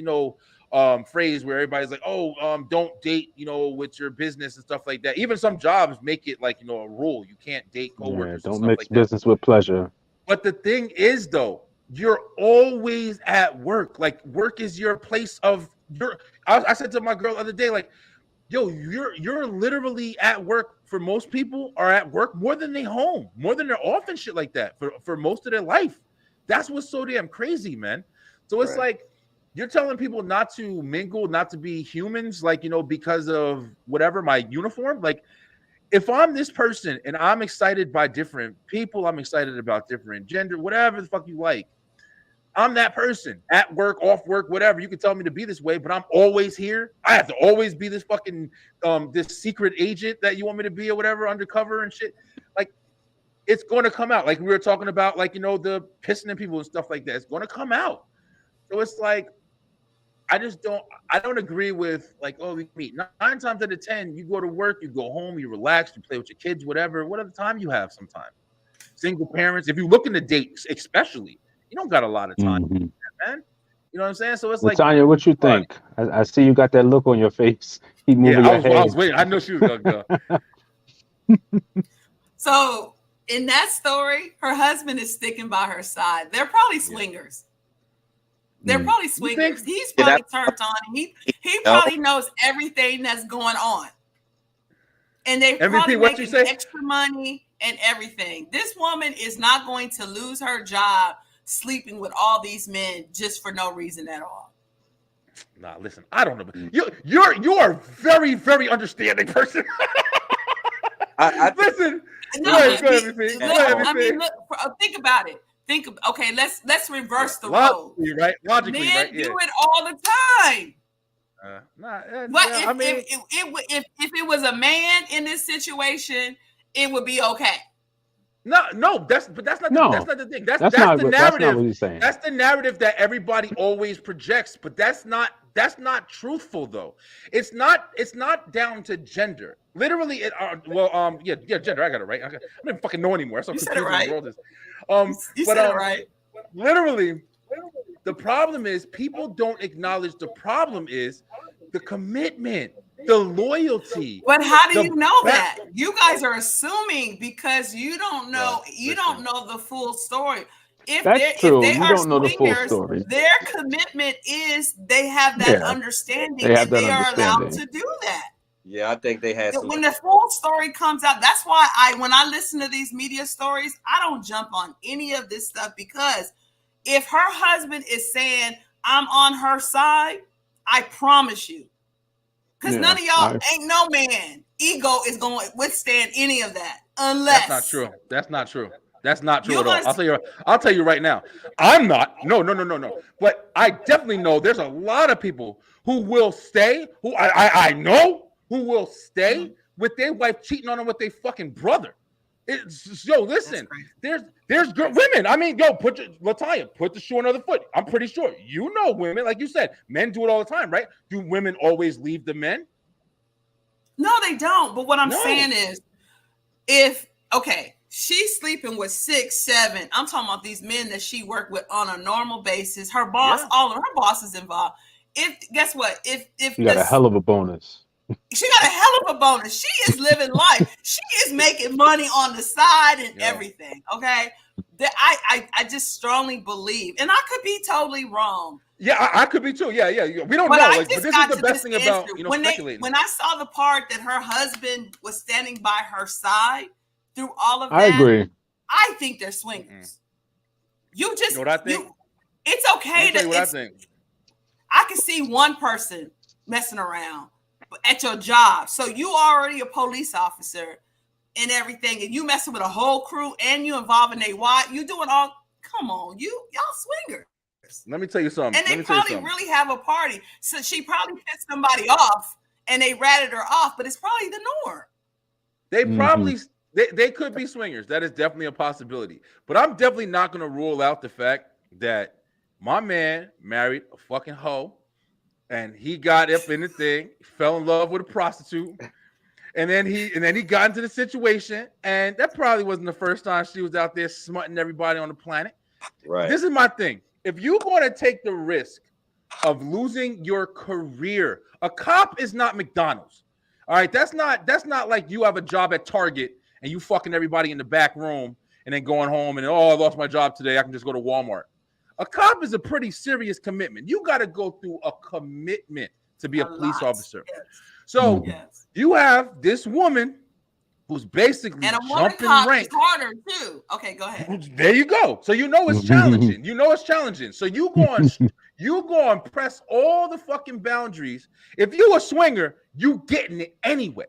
phrase where everybody's like, don't date, with your business and stuff like that. Even some jobs make it like, a rule. You can't date coworkers and Don't stuff mix like that. business with pleasure. But the thing is, though, you're always at work. Like, work is your place of your. I said to my girl the other day, like, yo, you're literally at work. For most people are at work more than they home, more than they're off and shit like that for most of their life. That's what's so damn crazy, man. So it's like, you're telling people not to mingle, not to be humans, like, because of whatever, my uniform. Like, if I'm this person and I'm excited by different people, I'm excited about different gender, whatever the fuck you like. I'm that person at work, off work, whatever. You can tell me to be this way, but I'm always here. I have to always be this fucking this secret agent that you want me to be or whatever, undercover and shit. Like, it's going to come out. Like we were talking about, like, the pissing in people and stuff like that. It's going to come out. So it's like, I don't agree with, like, oh, we meet 9 times out of 10, you go to work, you go home, you relax, you play with your kids, whatever time you have sometimes. Single parents, if you're looking to date, especially, you don't got a lot of time, man. You know what I'm saying? So it's like, Tanya, what you think? I see you got that look on your face. Keep moving your head. I was waiting. I know she was gonna go. So in that story, her husband is sticking by her side. They're probably swingers. They're probably swingers. He's probably turned on. He probably knows everything that's going on. And they probably making extra money and everything. This woman is not going to lose her job sleeping with all these men just for no reason at all. Nah, listen, I don't know. You're a very, very understanding person. Listen. I mean, look, think about it. Okay, let's reverse the role. Right? Logically, men right? do it all the time. If it was a man in this situation, it would be okay. No, that's not the thing. That's the narrative. That's not what he's saying. That's the narrative that everybody always projects, but that's not truthful though. It's not down to gender. Literally, gender. I got it right. I don't even fucking know anymore. That's how confusing the world is. You said it right. Literally, the problem is people don't acknowledge the problem is the commitment, the loyalty. But how do you know that? You guys are assuming because you don't know. You don't know the full story. If they are swingers, their commitment is they have that understanding and they are allowed to do that. Yeah, I think they had. When the full story comes out, that's why when I listen to these media stories, I don't jump on any of this stuff, because if her husband is saying I'm on her side, I promise you, because none of y'all ain't no man ego is going to withstand any of that unless. That's not true. That's not true at all. I'll tell you right now. I'm not. No. But I definitely know there's a lot of people who will stay, who I know who will stay with their wife cheating on them with their fucking brother. Listen, there's good women. I mean, Latanya, put the shoe on the other foot. I'm pretty sure you know women, like you said, men do it all the time, right? Do women always leave the men? No, they don't. But what I'm saying is, she's sleeping with 6, 7. I'm talking about these men that she worked with on a normal basis. Her boss, all of her bosses involved. Guess what? If you got a hell of a bonus. She got a hell of a bonus. She is living life. She is making money on the side and everything. Okay. I just strongly believe, and I could be totally wrong. Yeah, I could be too. Yeah. We don't know. But this is the best thing about speculating. When I saw the part that her husband was standing by her side through all of that, I agree. I think they're swingers. You just know what I think? It's Let okay me tell you what I to. think. I can see one person messing around at your job. So you already a police officer and everything, and you messing with a whole crew, and you involving a wife. You doing all. Come on, y'all swingers. Let me tell you something. And they probably really have a party. So she probably pissed somebody off, and they ratted her off. But it's probably the norm. They probably they could be swingers. That is definitely a possibility. But I'm definitely not going to rule out the fact that my man married a fucking hoe, and he got up in the thing, fell in love with a prostitute, and then he got into the situation, and that probably wasn't the first time she was out there smutting everybody on the planet. Right. This is my thing. If you're going to take the risk of losing your career, a cop is not McDonald's. All right, that's not like you have a job at Target and you fucking everybody in the back room and then going home and I lost my job today. I can just go to Walmart. A cop is a pretty serious commitment. You got to go through a commitment to be a police officer. Yes. So you have this woman who's basically and a woman jumping cop ranks. Is harder too. Okay, go ahead. There you go. So you know it's challenging. So you go and press all the fucking boundaries. If you a swinger, you getting it anyway.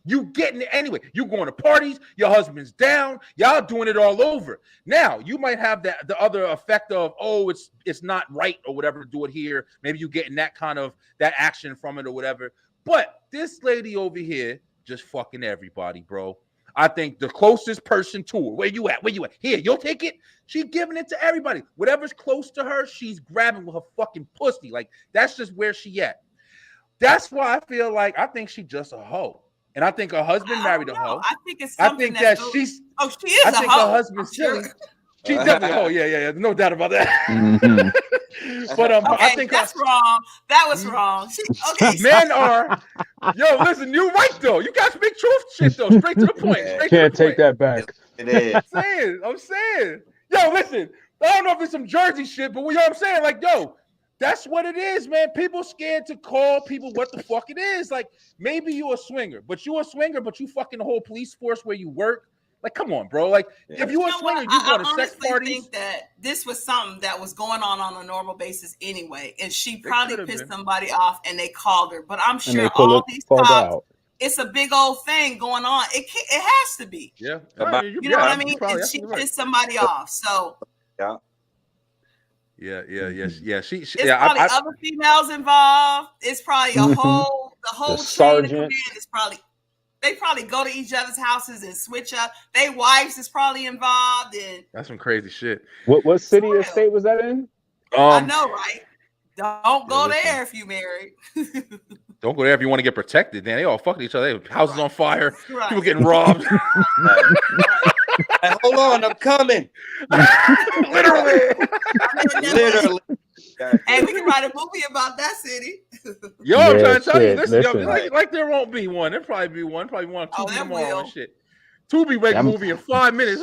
You getting it anyway. You going to parties, your husband's down, y'all doing it all over. Now, you might have the other effect of, it's not right or whatever to do it here. Maybe you getting that kind of that action from it or whatever. But this lady over here just fucking everybody, bro. I think the closest person to her, where you at? Here, you'll take it. She's giving it to everybody. Whatever's close to her, she's grabbing with her fucking pussy. Like, that's just where she at. That's why I think she just a hoe. And I think her husband married a hoe. I think it's something she is a hoe. I think her husband's silly. She's definitely a hoe. Yeah. No doubt about that. But I think that's wrong. That was wrong. Men are. Yo, listen, you're right though. You got to speak truth shit though. Straight to the point. Can't take that back. It is. I'm saying. Yo, listen. I don't know if it's some Jersey shit, but you know what I'm saying? Like, yo, that's what it is, man. People scared to call people what the fuck it is. Like, maybe you a swinger, but you fucking the whole police force where you work. Like, come on, bro. Like, if you a swinger, you go to sex parties. I think that this was something that was going on a normal basis anyway, and she probably pissed somebody off, and they called her. But I'm sure all these cops, it's a big old thing going on. It has to be. Yeah, you know what I mean. And she pissed somebody off, so yeah. Yeah. She it's probably other females involved. It's probably the whole chain of command is probably. They probably go to each other's houses and switch up. They wives is probably involved in. That's some crazy shit. What city or state was that in? I know, right? Don't go there if you married. Don't go there if you want to get protected. Man, they all fucking each other. Houses on fire. Right. People getting robbed. Hey, hold on, I'm coming. Literally. Hey, we can write a movie about that city. Yo, I'm trying to tell you, listen. Like there won't be one. There'll probably be one. Probably one or two tomorrow and shit. Tubi make a movie in 5 minutes.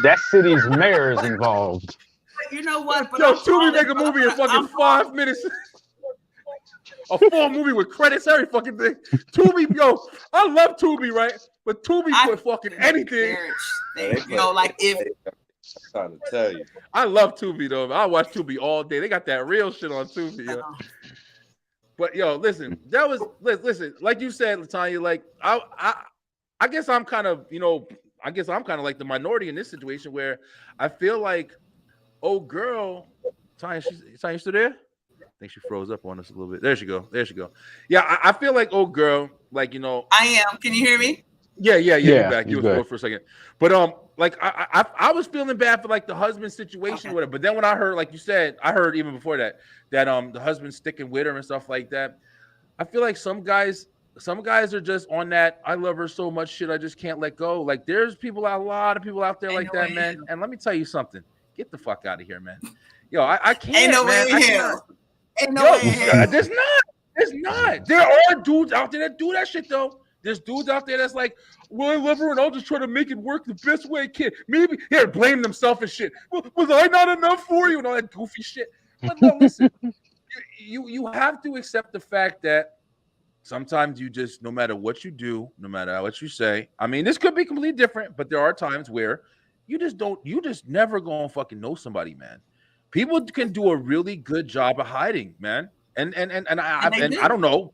That city's mayor is involved. You know what? But Tubi make a movie in fucking 5 minutes. A full movie with credits, every fucking thing. Tubi, yo, I love Tubi, right? But Tubi put fucking anything. You know, like if. I'm trying to tell you. I love Tubi though. I watch Tubi all day. They got that real shit on Tubi. Yo. But yo, listen, listen, like you said, Latanya, like I guess I'm kind of, like the minority in this situation where I feel like, oh girl, Tanya, you still there? I think she froze up on us a little bit. There she go. Yeah, I feel like, oh girl, like, I am. Can you hear me? Yeah. You're back. You were for a second. But like I was feeling bad for like the husband situation with her. But then when I heard, like you said, I heard even before that the husband sticking with her and stuff like that. I feel like some guys are just on that I love her so much shit I just can't let go. Like there's a lot of people out there like that, man. And let me tell you something. Get the fuck out of here, man. Yo, I can't. Ain't no way in hell. Ain't no way in hell. There's not. There are dudes out there that do that shit though. There's dudes out there that's like, well, I love her and I'll just try to make it work the best way I can. Maybe here, blame themselves and shit. Well, was I not enough for you and all that goofy shit? But no, listen, you have to accept the fact that sometimes you just, no matter what you do, no matter what you say, I mean, this could be completely different, but there are times where you just never gonna fucking know somebody, man. people can do a really good job of hiding, man. And they I don't know,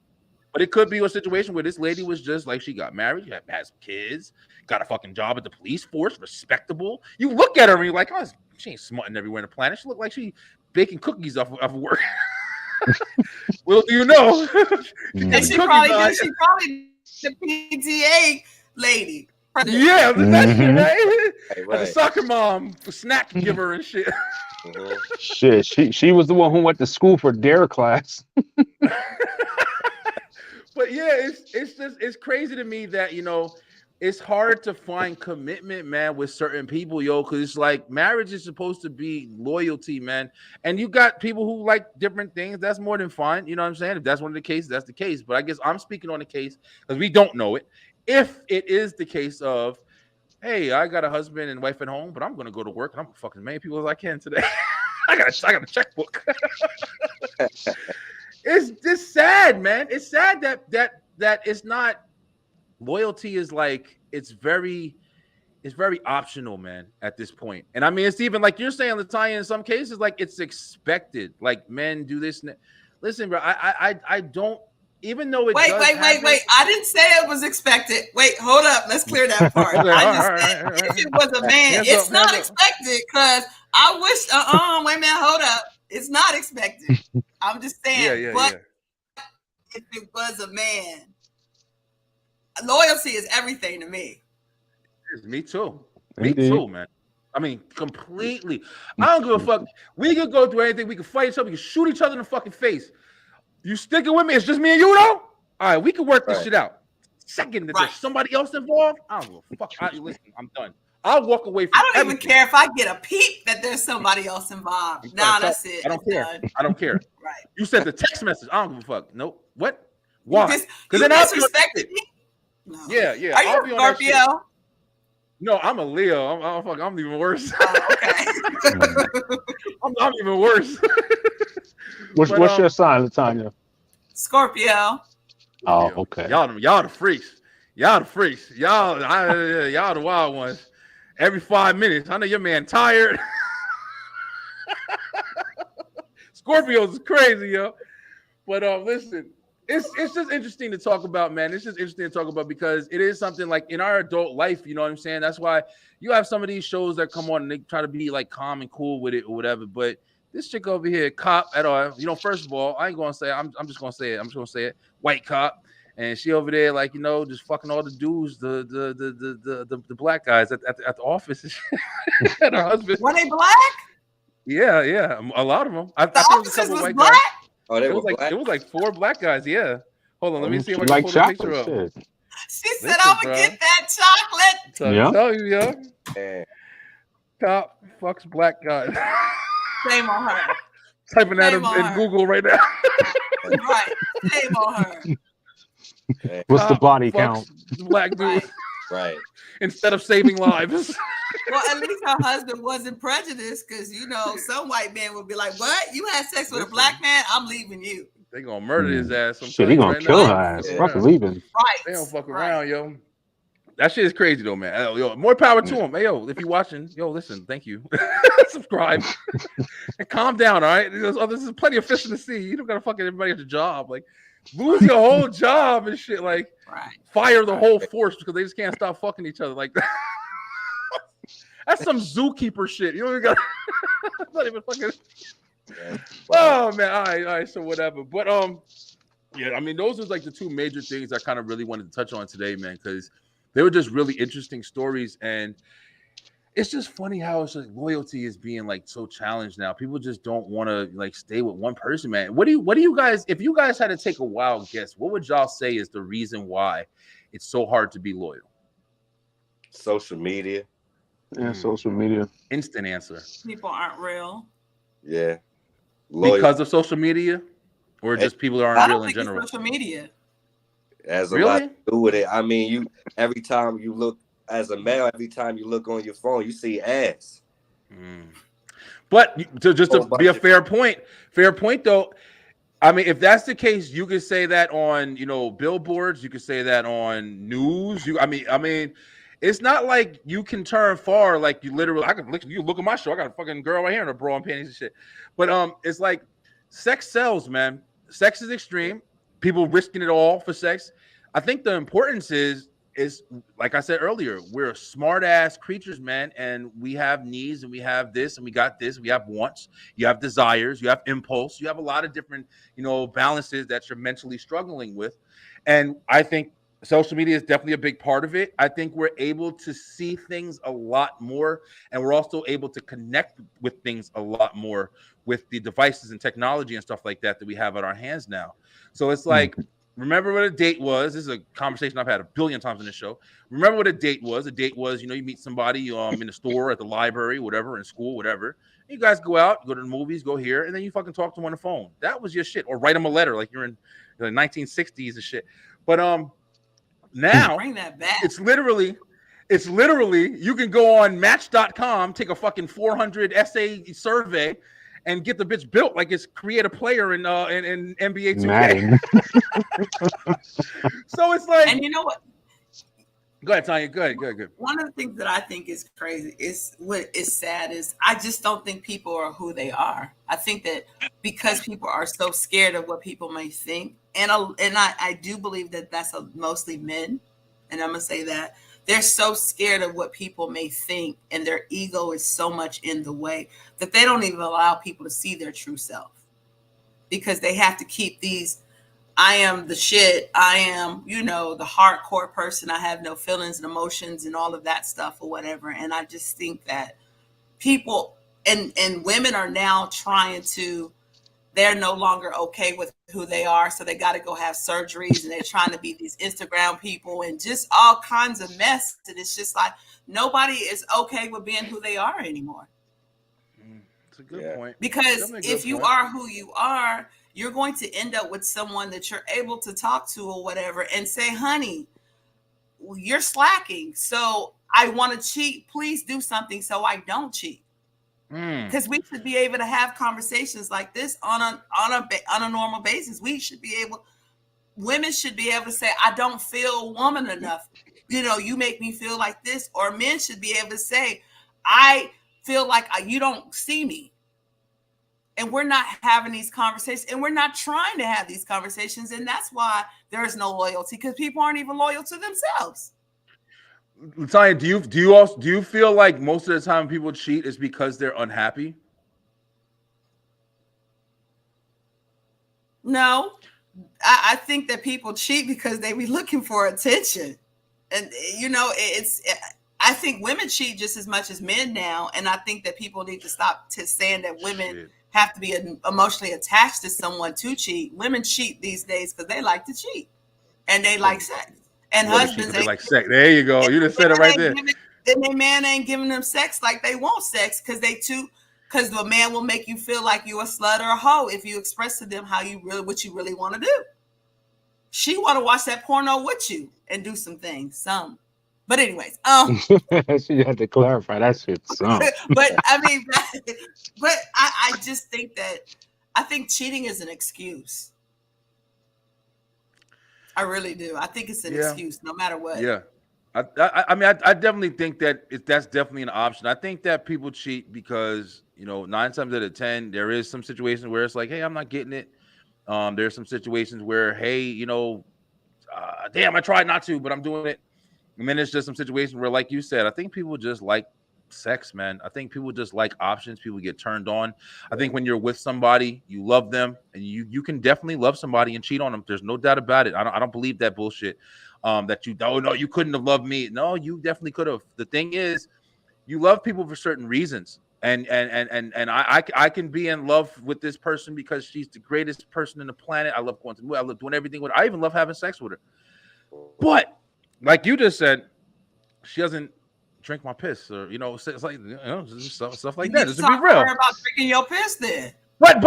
but it could be a situation where this lady was just like, she got married, has kids, got a fucking job at the police force, respectable. You look at her and you're like, oh, she ain't smutting everywhere in the planet. She look like she baking cookies off of work. Well, do you know? And she probably the PTA lady. Yeah, that shit, right? Right. The soccer mom, snack giver and shit. Shit, she was the one who went to school for dare class. But yeah, it's crazy to me that, you know, it's hard to find commitment, man, with certain people, yo, because it's like marriage is supposed to be loyalty, man. And you got people who like different things. That's more than fine. You know what I'm saying? If that's one of the cases, that's the case. But I guess I'm speaking on the case because we don't know it. If it is the case of, hey, I got a husband and wife at home, but I'm gonna go to work and I'm gonna fucking as many people as I can today. I got a checkbook. It's just sad, man. It's sad that it's not. Loyalty is like it's very optional, man, at this point. And I mean, it's even like you're saying, Latonya, in some cases, like it's expected. Like men do this. Listen, bro, I don't. Even though it wait. I didn't say it was expected. Wait, hold up. Let's clear that part. Okay, I just said if it was a man, it's not expected because I wish. Wait a minute, hold up. It's not expected. I'm just saying. But if it was a man. Loyalty is everything to me. Me too. Me too, man. I mean, completely. I don't give a fuck. We could go through anything. We can fight each other. We can shoot each other in the fucking face. You sticking with me? It's just me and you, though? All right, we can work this shit out. Second, that there's somebody else involved, I don't give a fuck. Listen, I'm done. I'll walk away from I don't even care if I get a peep that there's somebody else involved. Nah, that's it. I don't care. I don't care. Right. You sent the text message. I don't give a fuck. Nope. What? Why? Because then disrespected me? No. Yeah. Are you a Scorpio? No, I'm a Leo. I'm even worse. Oh, okay. I'm even worse. What's your sign, Latonya? Scorpio. Oh, okay. Y'all the freaks. Y'all the freaks. Y'all the wild ones. Every 5 minutes, I know your man tired. Scorpios is crazy, yo. But listen. It's just interesting to talk about, man. It's just interesting to talk about because it is something like in our adult life, you know what I'm saying? That's why you have some of these shows that come on and they try to be like calm and cool with it or whatever. But this chick over here, cop at all, you know, first of all, I ain't gonna say I'm just gonna say it. White cop. And she over there, like, you know, just fucking all the dudes, the black guys at the office and her husband. Were they black? Yeah. A lot of them. I the think officers was black? Guys. Oh, it was like 4 black guys. Yeah. Hold on, let me see if I can like pull the picture up. Shit. She said, "I'm gonna get that chocolate." So Yeah. I tell you, yo. Cop fucks black guys. Shame on her. Typing that in Google right now. Right. Shame on her. What's the Cop body fucks count? Black dude. Right. Instead of saving lives. Well, at least her husband wasn't prejudiced because, you know, some white man would be like, "What? You had sex with a black man? I'm leaving you." They gonna murder his ass. Shit, he gonna kill her ass. Yeah. Fuck leaving. Right. They don't fuck around, yo. That shit is crazy though, man. Yo, more power to him. Hey, yo, if you're watching, yo, listen, thank you. Subscribe and calm down, all right? There's plenty of fish in the sea. You don't gotta fucking everybody at your job. Like, lose your whole job and shit. Like, fire the whole force because they just can't stop fucking each other. Like, that's some zookeeper shit. You don't even got. Not even fucking. Oh man, all right, so whatever. But yeah, I mean, those are like the two major things I kind of really wanted to touch on today, man, because they were just really interesting stories, and it's just funny how it's like loyalty is being like so challenged now. People just don't want to like stay with one person, man. What do you guys, if you guys had to take a wild guess, what would y'all say is the reason why it's so hard to be loyal? Social media. Yeah, social media. Instant answer. People aren't real. Yeah. Because of social media, or just people aren't real in general? Social media has a lot to do with it. I mean, every time you look as a male, every time you look on your phone, you see ass. But to be a fair point though. I mean, if that's the case, you could say that on, you know, billboards. You could say that on news. I mean, it's not like you can turn far. Like you literally, you look at my show. I got a fucking girl right here in a bra and panties and shit. But it's like sex sells, man. Sex is extreme. People risking it all for sex. I think the importance is like I said earlier, we're smart ass creatures, man, and we have needs and we have this and we got this. We have wants, you have desires, you have impulse, you have a lot of different, balances that you're mentally struggling with. And I think social media is definitely a big part of it. I think we're able to see things a lot more, and we're also able to connect with things a lot more with the devices and technology and stuff like that we have at our hands now. So it's like, remember what a date was. This is a conversation I've had a billion times in this show. Remember what a date was. A date was, you meet somebody in the store, at the library, whatever, in school, whatever. And you guys go out, go to the movies, go here, and then you fucking talk to them on the phone. That was your shit. Or write them a letter like you're in the 1960s and shit. But now bring that back. It's literally you can go on Match.com, take a fucking 400 essay survey, and get the bitch built like it's create a player in NBA 2K. So it's like, and you know what? Go ahead, Tanya. Good. One of the things that I think is crazy is what is sad is I just don't think people are who they are. I think that because people are so scared of what people may think, and I do believe that that's mostly men, and I'm gonna say that they're so scared of what people may think, and their ego is so much in the way that they don't even allow people to see their true self, because they have to keep these. I am the shit. I am, the hardcore person. I have no feelings and emotions and all of that stuff or whatever. And I just think that people and women are now they're no longer okay with who they are. So they got to go have surgeries, and they're trying to be these Instagram people and just all kinds of mess. And it's just like, nobody is okay with being who they are anymore. That's a good point. Because if you are who you are, you're going to end up with someone that you're able to talk to or whatever and say, honey, you're slacking. So I want to cheat. Please do something so I don't cheat. Because we should be able to have conversations like this on a normal basis. Women should be able to say, I don't feel woman enough. You make me feel like this. Or men should be able to say, I feel like you don't see me. And we're not having these conversations, and we're not trying to have these conversations. And that's why there is no loyalty, because people aren't even loyal to themselves. Tanya, do you feel like most of the time people cheat is because they're unhappy? No, I think that people cheat because they be looking for attention. And, I think women cheat just as much as men now. And I think that people need to stop saying that women have to be emotionally attached to someone to cheat. Women cheat these days because they like to cheat, and they like sex. And husbands like sex. There you go. You just said it right there. Then their man ain't giving them sex like they want sex because the man will make you feel like you a slut or a hoe if you express to them what you really want to do. She want to watch that porno with you and do some things. But anyways, she had to clarify that shit. But I mean, I just think that I think cheating is an excuse. I really do. I think it's an excuse, no matter what. Yeah, I mean, I definitely think that that's definitely an option. I think that people cheat because 9 times out of 10 there is some situations where it's like, hey, I'm not getting it. There's some situations where, hey, damn, I tried not to, but I'm doing it. And then there's just some situations where, like you said, I think people just like sex, man. I think people just like options. People get turned on. I think when you're with somebody, you love them, and you can definitely love somebody and cheat on them. There's no doubt about it. I don't believe that bullshit. That you couldn't have loved me. No, you definitely could have. The thing is, you love people for certain reasons. And I can be in love with this person because she's the greatest person in the planet. I love going to the movie. I love doing everything with her. I even love having sex with her. But like you just said, she doesn't drink my piss, or it's like stuff like that. Just to be real, about drinking your piss, then. But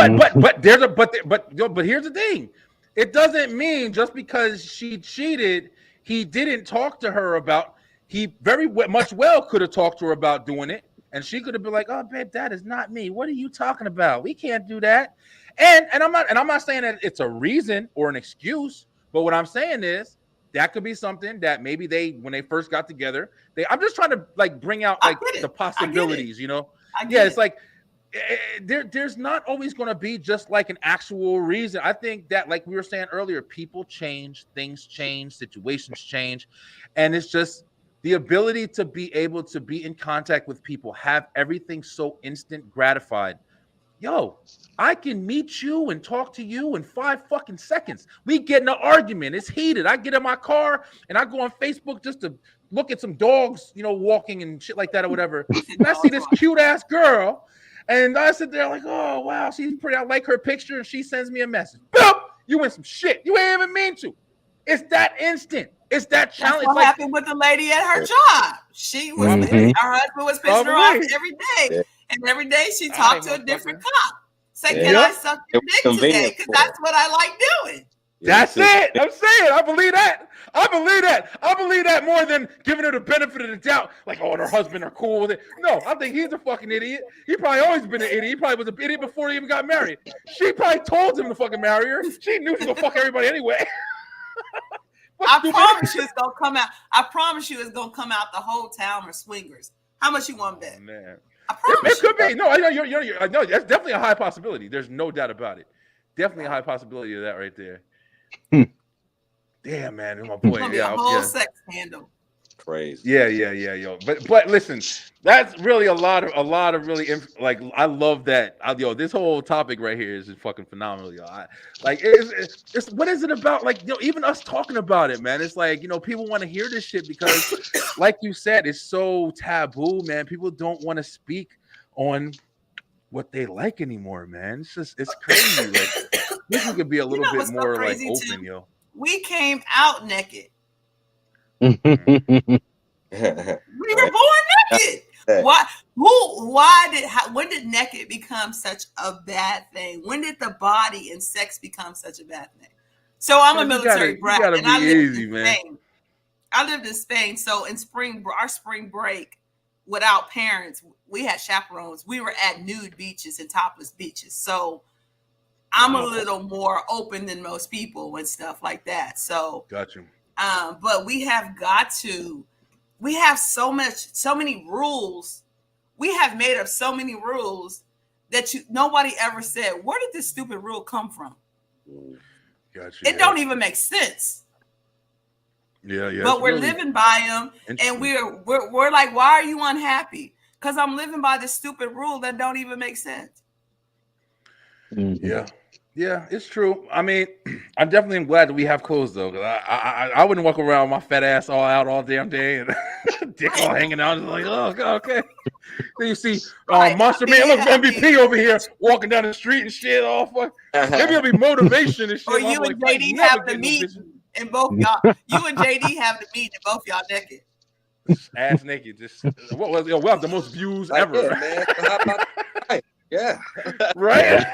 here's the thing: it doesn't mean just because she cheated, he didn't talk to her about. He very much well could have talked to her about doing it, and she could have been like, "Oh, babe, that is not me. What are you talking about? We can't do that." And I'm not saying that it's a reason or an excuse, but what I'm saying is, that could be something that maybe when they first got together, I'm just trying to like bring out like the possibilities, you know? Yeah, it's like there's not always going to be just like an actual reason. I think that, like we were saying earlier, people change, things change, situations change, and it's just the ability to be able to be in contact with people, have everything so instant gratified. Yo, I can meet you and talk to you in 5 fucking seconds. We get in an argument. It's heated. I get in my car and I go on Facebook just to look at some dogs, you know, walking and shit like that or whatever. And I see this cute ass girl, and I sit there like, oh wow, she's pretty. I like her picture, and she sends me a message. Boop! You in some shit. You ain't even mean to. It's that instant. It's that challenge. That's what happened with the lady at her job. She was her husband was pissing her off every day. And every day she talked to a different cop. Say, can I suck your dick today? Because that's what I like doing. That's it. I'm saying, I believe that. I believe that more than giving her the benefit of the doubt. Like, oh, and her husband are cool with it. No, I think he's a fucking idiot. He probably always been an idiot. He probably was an idiot before he even got married. She probably told him to fucking marry her. She knew she was gonna fuck everybody anyway. I promise you it's gonna come out. I promise you it's gonna come out the whole town are swingers. How much you want to bet? Man. I promise it could be. No, I know that's definitely a high possibility. There's no doubt about it. Definitely a high possibility of that right there. Damn, man, my boy. It's gonna be a whole sex scandal. Crazy. Yeah, yo. But listen, that's really a lot of really like I love that. Yo, this whole topic right here is just fucking phenomenal, yo. It's what is it about? Like, you know, even us talking about it, man. It's like, you know, people want to hear this shit because, like you said, it's so taboo, man. People don't want to speak on what they like anymore, man. It's crazy. Like, this could be a little bit more like open, yo. We came out naked. We were born naked. When did naked become such a bad thing? When did the body and sex become such a bad thing? So I'm a military brat, and I lived in Spain. I lived in Spain, so in our spring break, without parents, we had chaperones. We were at nude beaches and topless beaches. So I'm a little more open than most people and stuff like that. So got you. But we have so many rules. We have made up so many rules that nobody ever said, where did this stupid rule come from? Gotcha. It don't even make sense. Yeah. But we're living by them, and we're like, why are you unhappy? Because I'm living by this stupid rule that don't even make sense. Mm-hmm. Yeah, it's true. I mean, I definitely am glad that we have clothes though. I wouldn't walk around with my fat ass all out all damn day and dick all hanging out. It's like, oh, okay. Then you see Monster Man, look, MVP over here walking down the street and shit. All fuck. Maybe it'll be motivation and shit. Or you and JD have to meet, and both y'all. You and JD have to meet, and both y'all naked. Ass naked. Just what was? We'll have the most views ever. Yeah, man. How about that? Yeah. Right.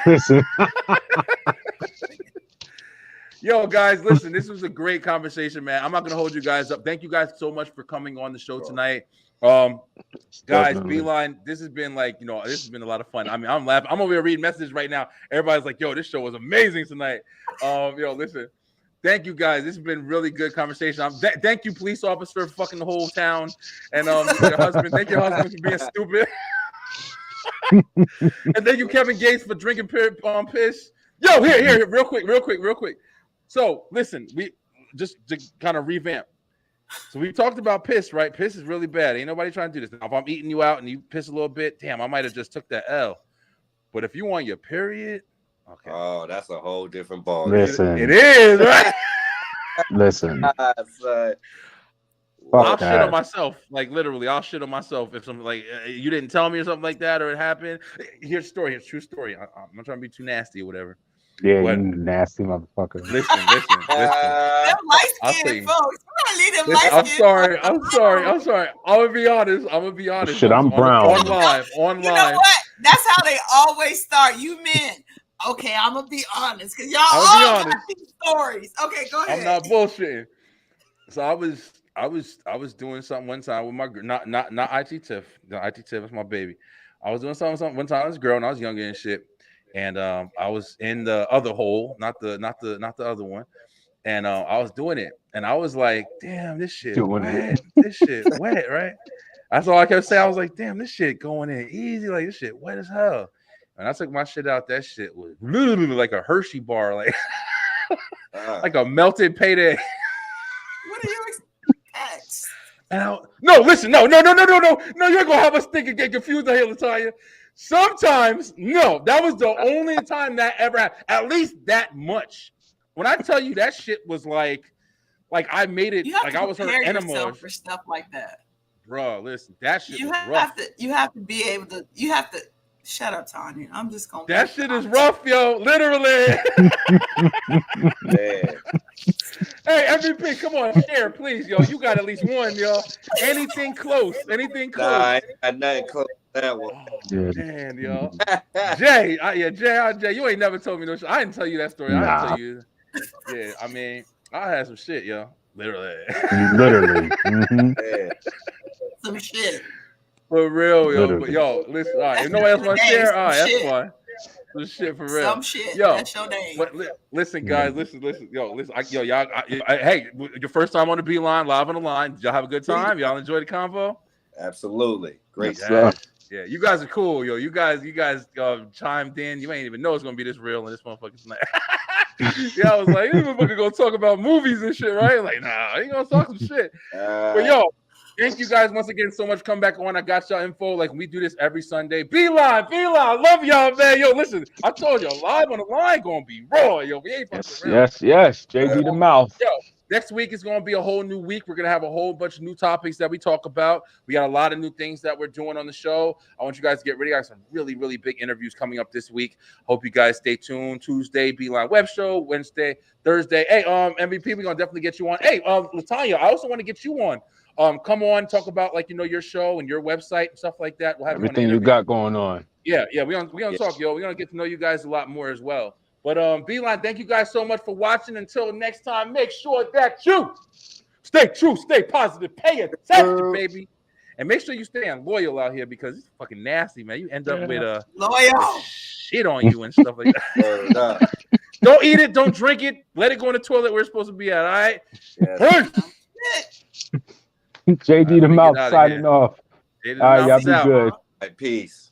Yo, guys, listen, this was a great conversation, man. I'm not gonna hold you guys up. Thank you guys so much for coming on the show tonight. Guys, Beeline, this has been like, this has been a lot of fun. I mean, I'm laughing. I'm over here reading messages right now. Everybody's like, yo, this show was amazing tonight. Listen, thank you guys. This has been really good conversation. Thank you, police officer, for fucking the whole town. And your husband, thank your husband for being stupid. And thank you, Kevin Gates, for drinking piss. Yo, here, real quick. So, listen, we just to kind of revamp. So we talked about piss, right? Piss is really bad. Ain't nobody trying to do this. Now, if I'm eating you out and you piss a little bit, damn, I might have just took that L. But if you want your period, okay. Oh, that's a whole different ball. Listen, it is, right? Listen. I'll shit on myself, like literally. I'll shit on myself if something like you didn't tell me or something like that, or it happened. Here's a story. Here's a true story. I'm not trying to be too nasty or whatever. Yeah, you nasty motherfucker. Listen. I'll tell you. I'm sorry. I'm gonna be honest. Shit, I'm brown. On live. You know what? That's how they always start. You men. Okay, I'm gonna be honest because y'all all got these stories. Okay, go ahead. I'm not bullshitting. So I was doing something one time with my girl, not IT Tiff. The IT Tiff is my baby. I was doing something one time with this girl, and I was younger and shit. And I was in the other hole, not the other one. and I was doing it, and I was like, damn, this shit Doing wet. it. This shit wet, right? That's all I kept saying. I was like, damn, this shit going in easy. Like, this shit wet as hell. And I took my shit out. That shit was literally like a Hershey bar, like, like a melted payday. What do you expect? And no, listen, no, you ain't gonna have us think and get confused out here, Latanya. Sometimes, no, that was the only time that ever happened. At least that much. When I tell you that shit was like I made it, You have like to I was her prepare enema. yourself for stuff like that. Bro, listen, that shit You was have rough. to be able to. You have to shut up, Tanya. I'm just gonna. That shit is rough, yo. Literally. Man. Hey, MVP, come on, share, please, yo. You got at least one, yo. Anything close? Anything close? Nah, I got nothing close to that one. Oh, man, yo. Jay, Jay, you ain't never told me no shit. I didn't tell you that story. I didn't tell you. Yeah, I mean, I had some shit, yo. Literally. Literally. Mhm. Yeah. Some shit. For real, yo. Literally. But yo, listen, all right. If nobody else want to share, all right, that's fine. Some shit for real. Some shit. Yo, That's your name. but listen, guys, listen. Yo, y'all. Hey, your first time on the Beeline, live on the line. Did y'all have a good time? Y'all enjoy the convo? Absolutely. Great. Yeah, you guys are cool, yo. You guys chimed in. You ain't even know it's gonna be this real in this motherfucking tonight. Yeah, I was like, this motherfucker gonna talk about movies and shit, right? Like, nah, he gonna talk some shit. But yo, thank you guys once again so much. Come back on. I got y'all info. Like we do this every Sunday. Beeline. Love y'all, man. Yo, listen, I told y'all live on the line gonna be raw, yo. We ain't fucking around. Yes. JD the mouth. Yo, next week is going to be a whole new week. We're going to have a whole bunch of new topics that we talk about. We got a lot of new things that we're doing on the show. I want you guys to get ready. I got some really, really big interviews coming up this week. Hope you guys stay tuned. Tuesday, Beeline Web Show. Wednesday, Thursday. Hey, MVP, we're going to definitely get you on. Hey, Latanya, I also want to get you on. Come on, talk about your show and your website and stuff like that. We'll have Everything you got going on. Yeah, we're gonna talk, yo. We're gonna get to know you guys a lot more as well. But Beeline, thank you guys so much for watching. Until next time, make sure that you stay true, stay positive, pay attention, baby. And make sure you stay loyal out here because it's fucking nasty, man. You end up with loyal shit on you and stuff like that. Don't eat it, don't drink it, let it go in the toilet where it's supposed to be at, all right? JD the mouth signing off. All right, y'all be good. All right, peace.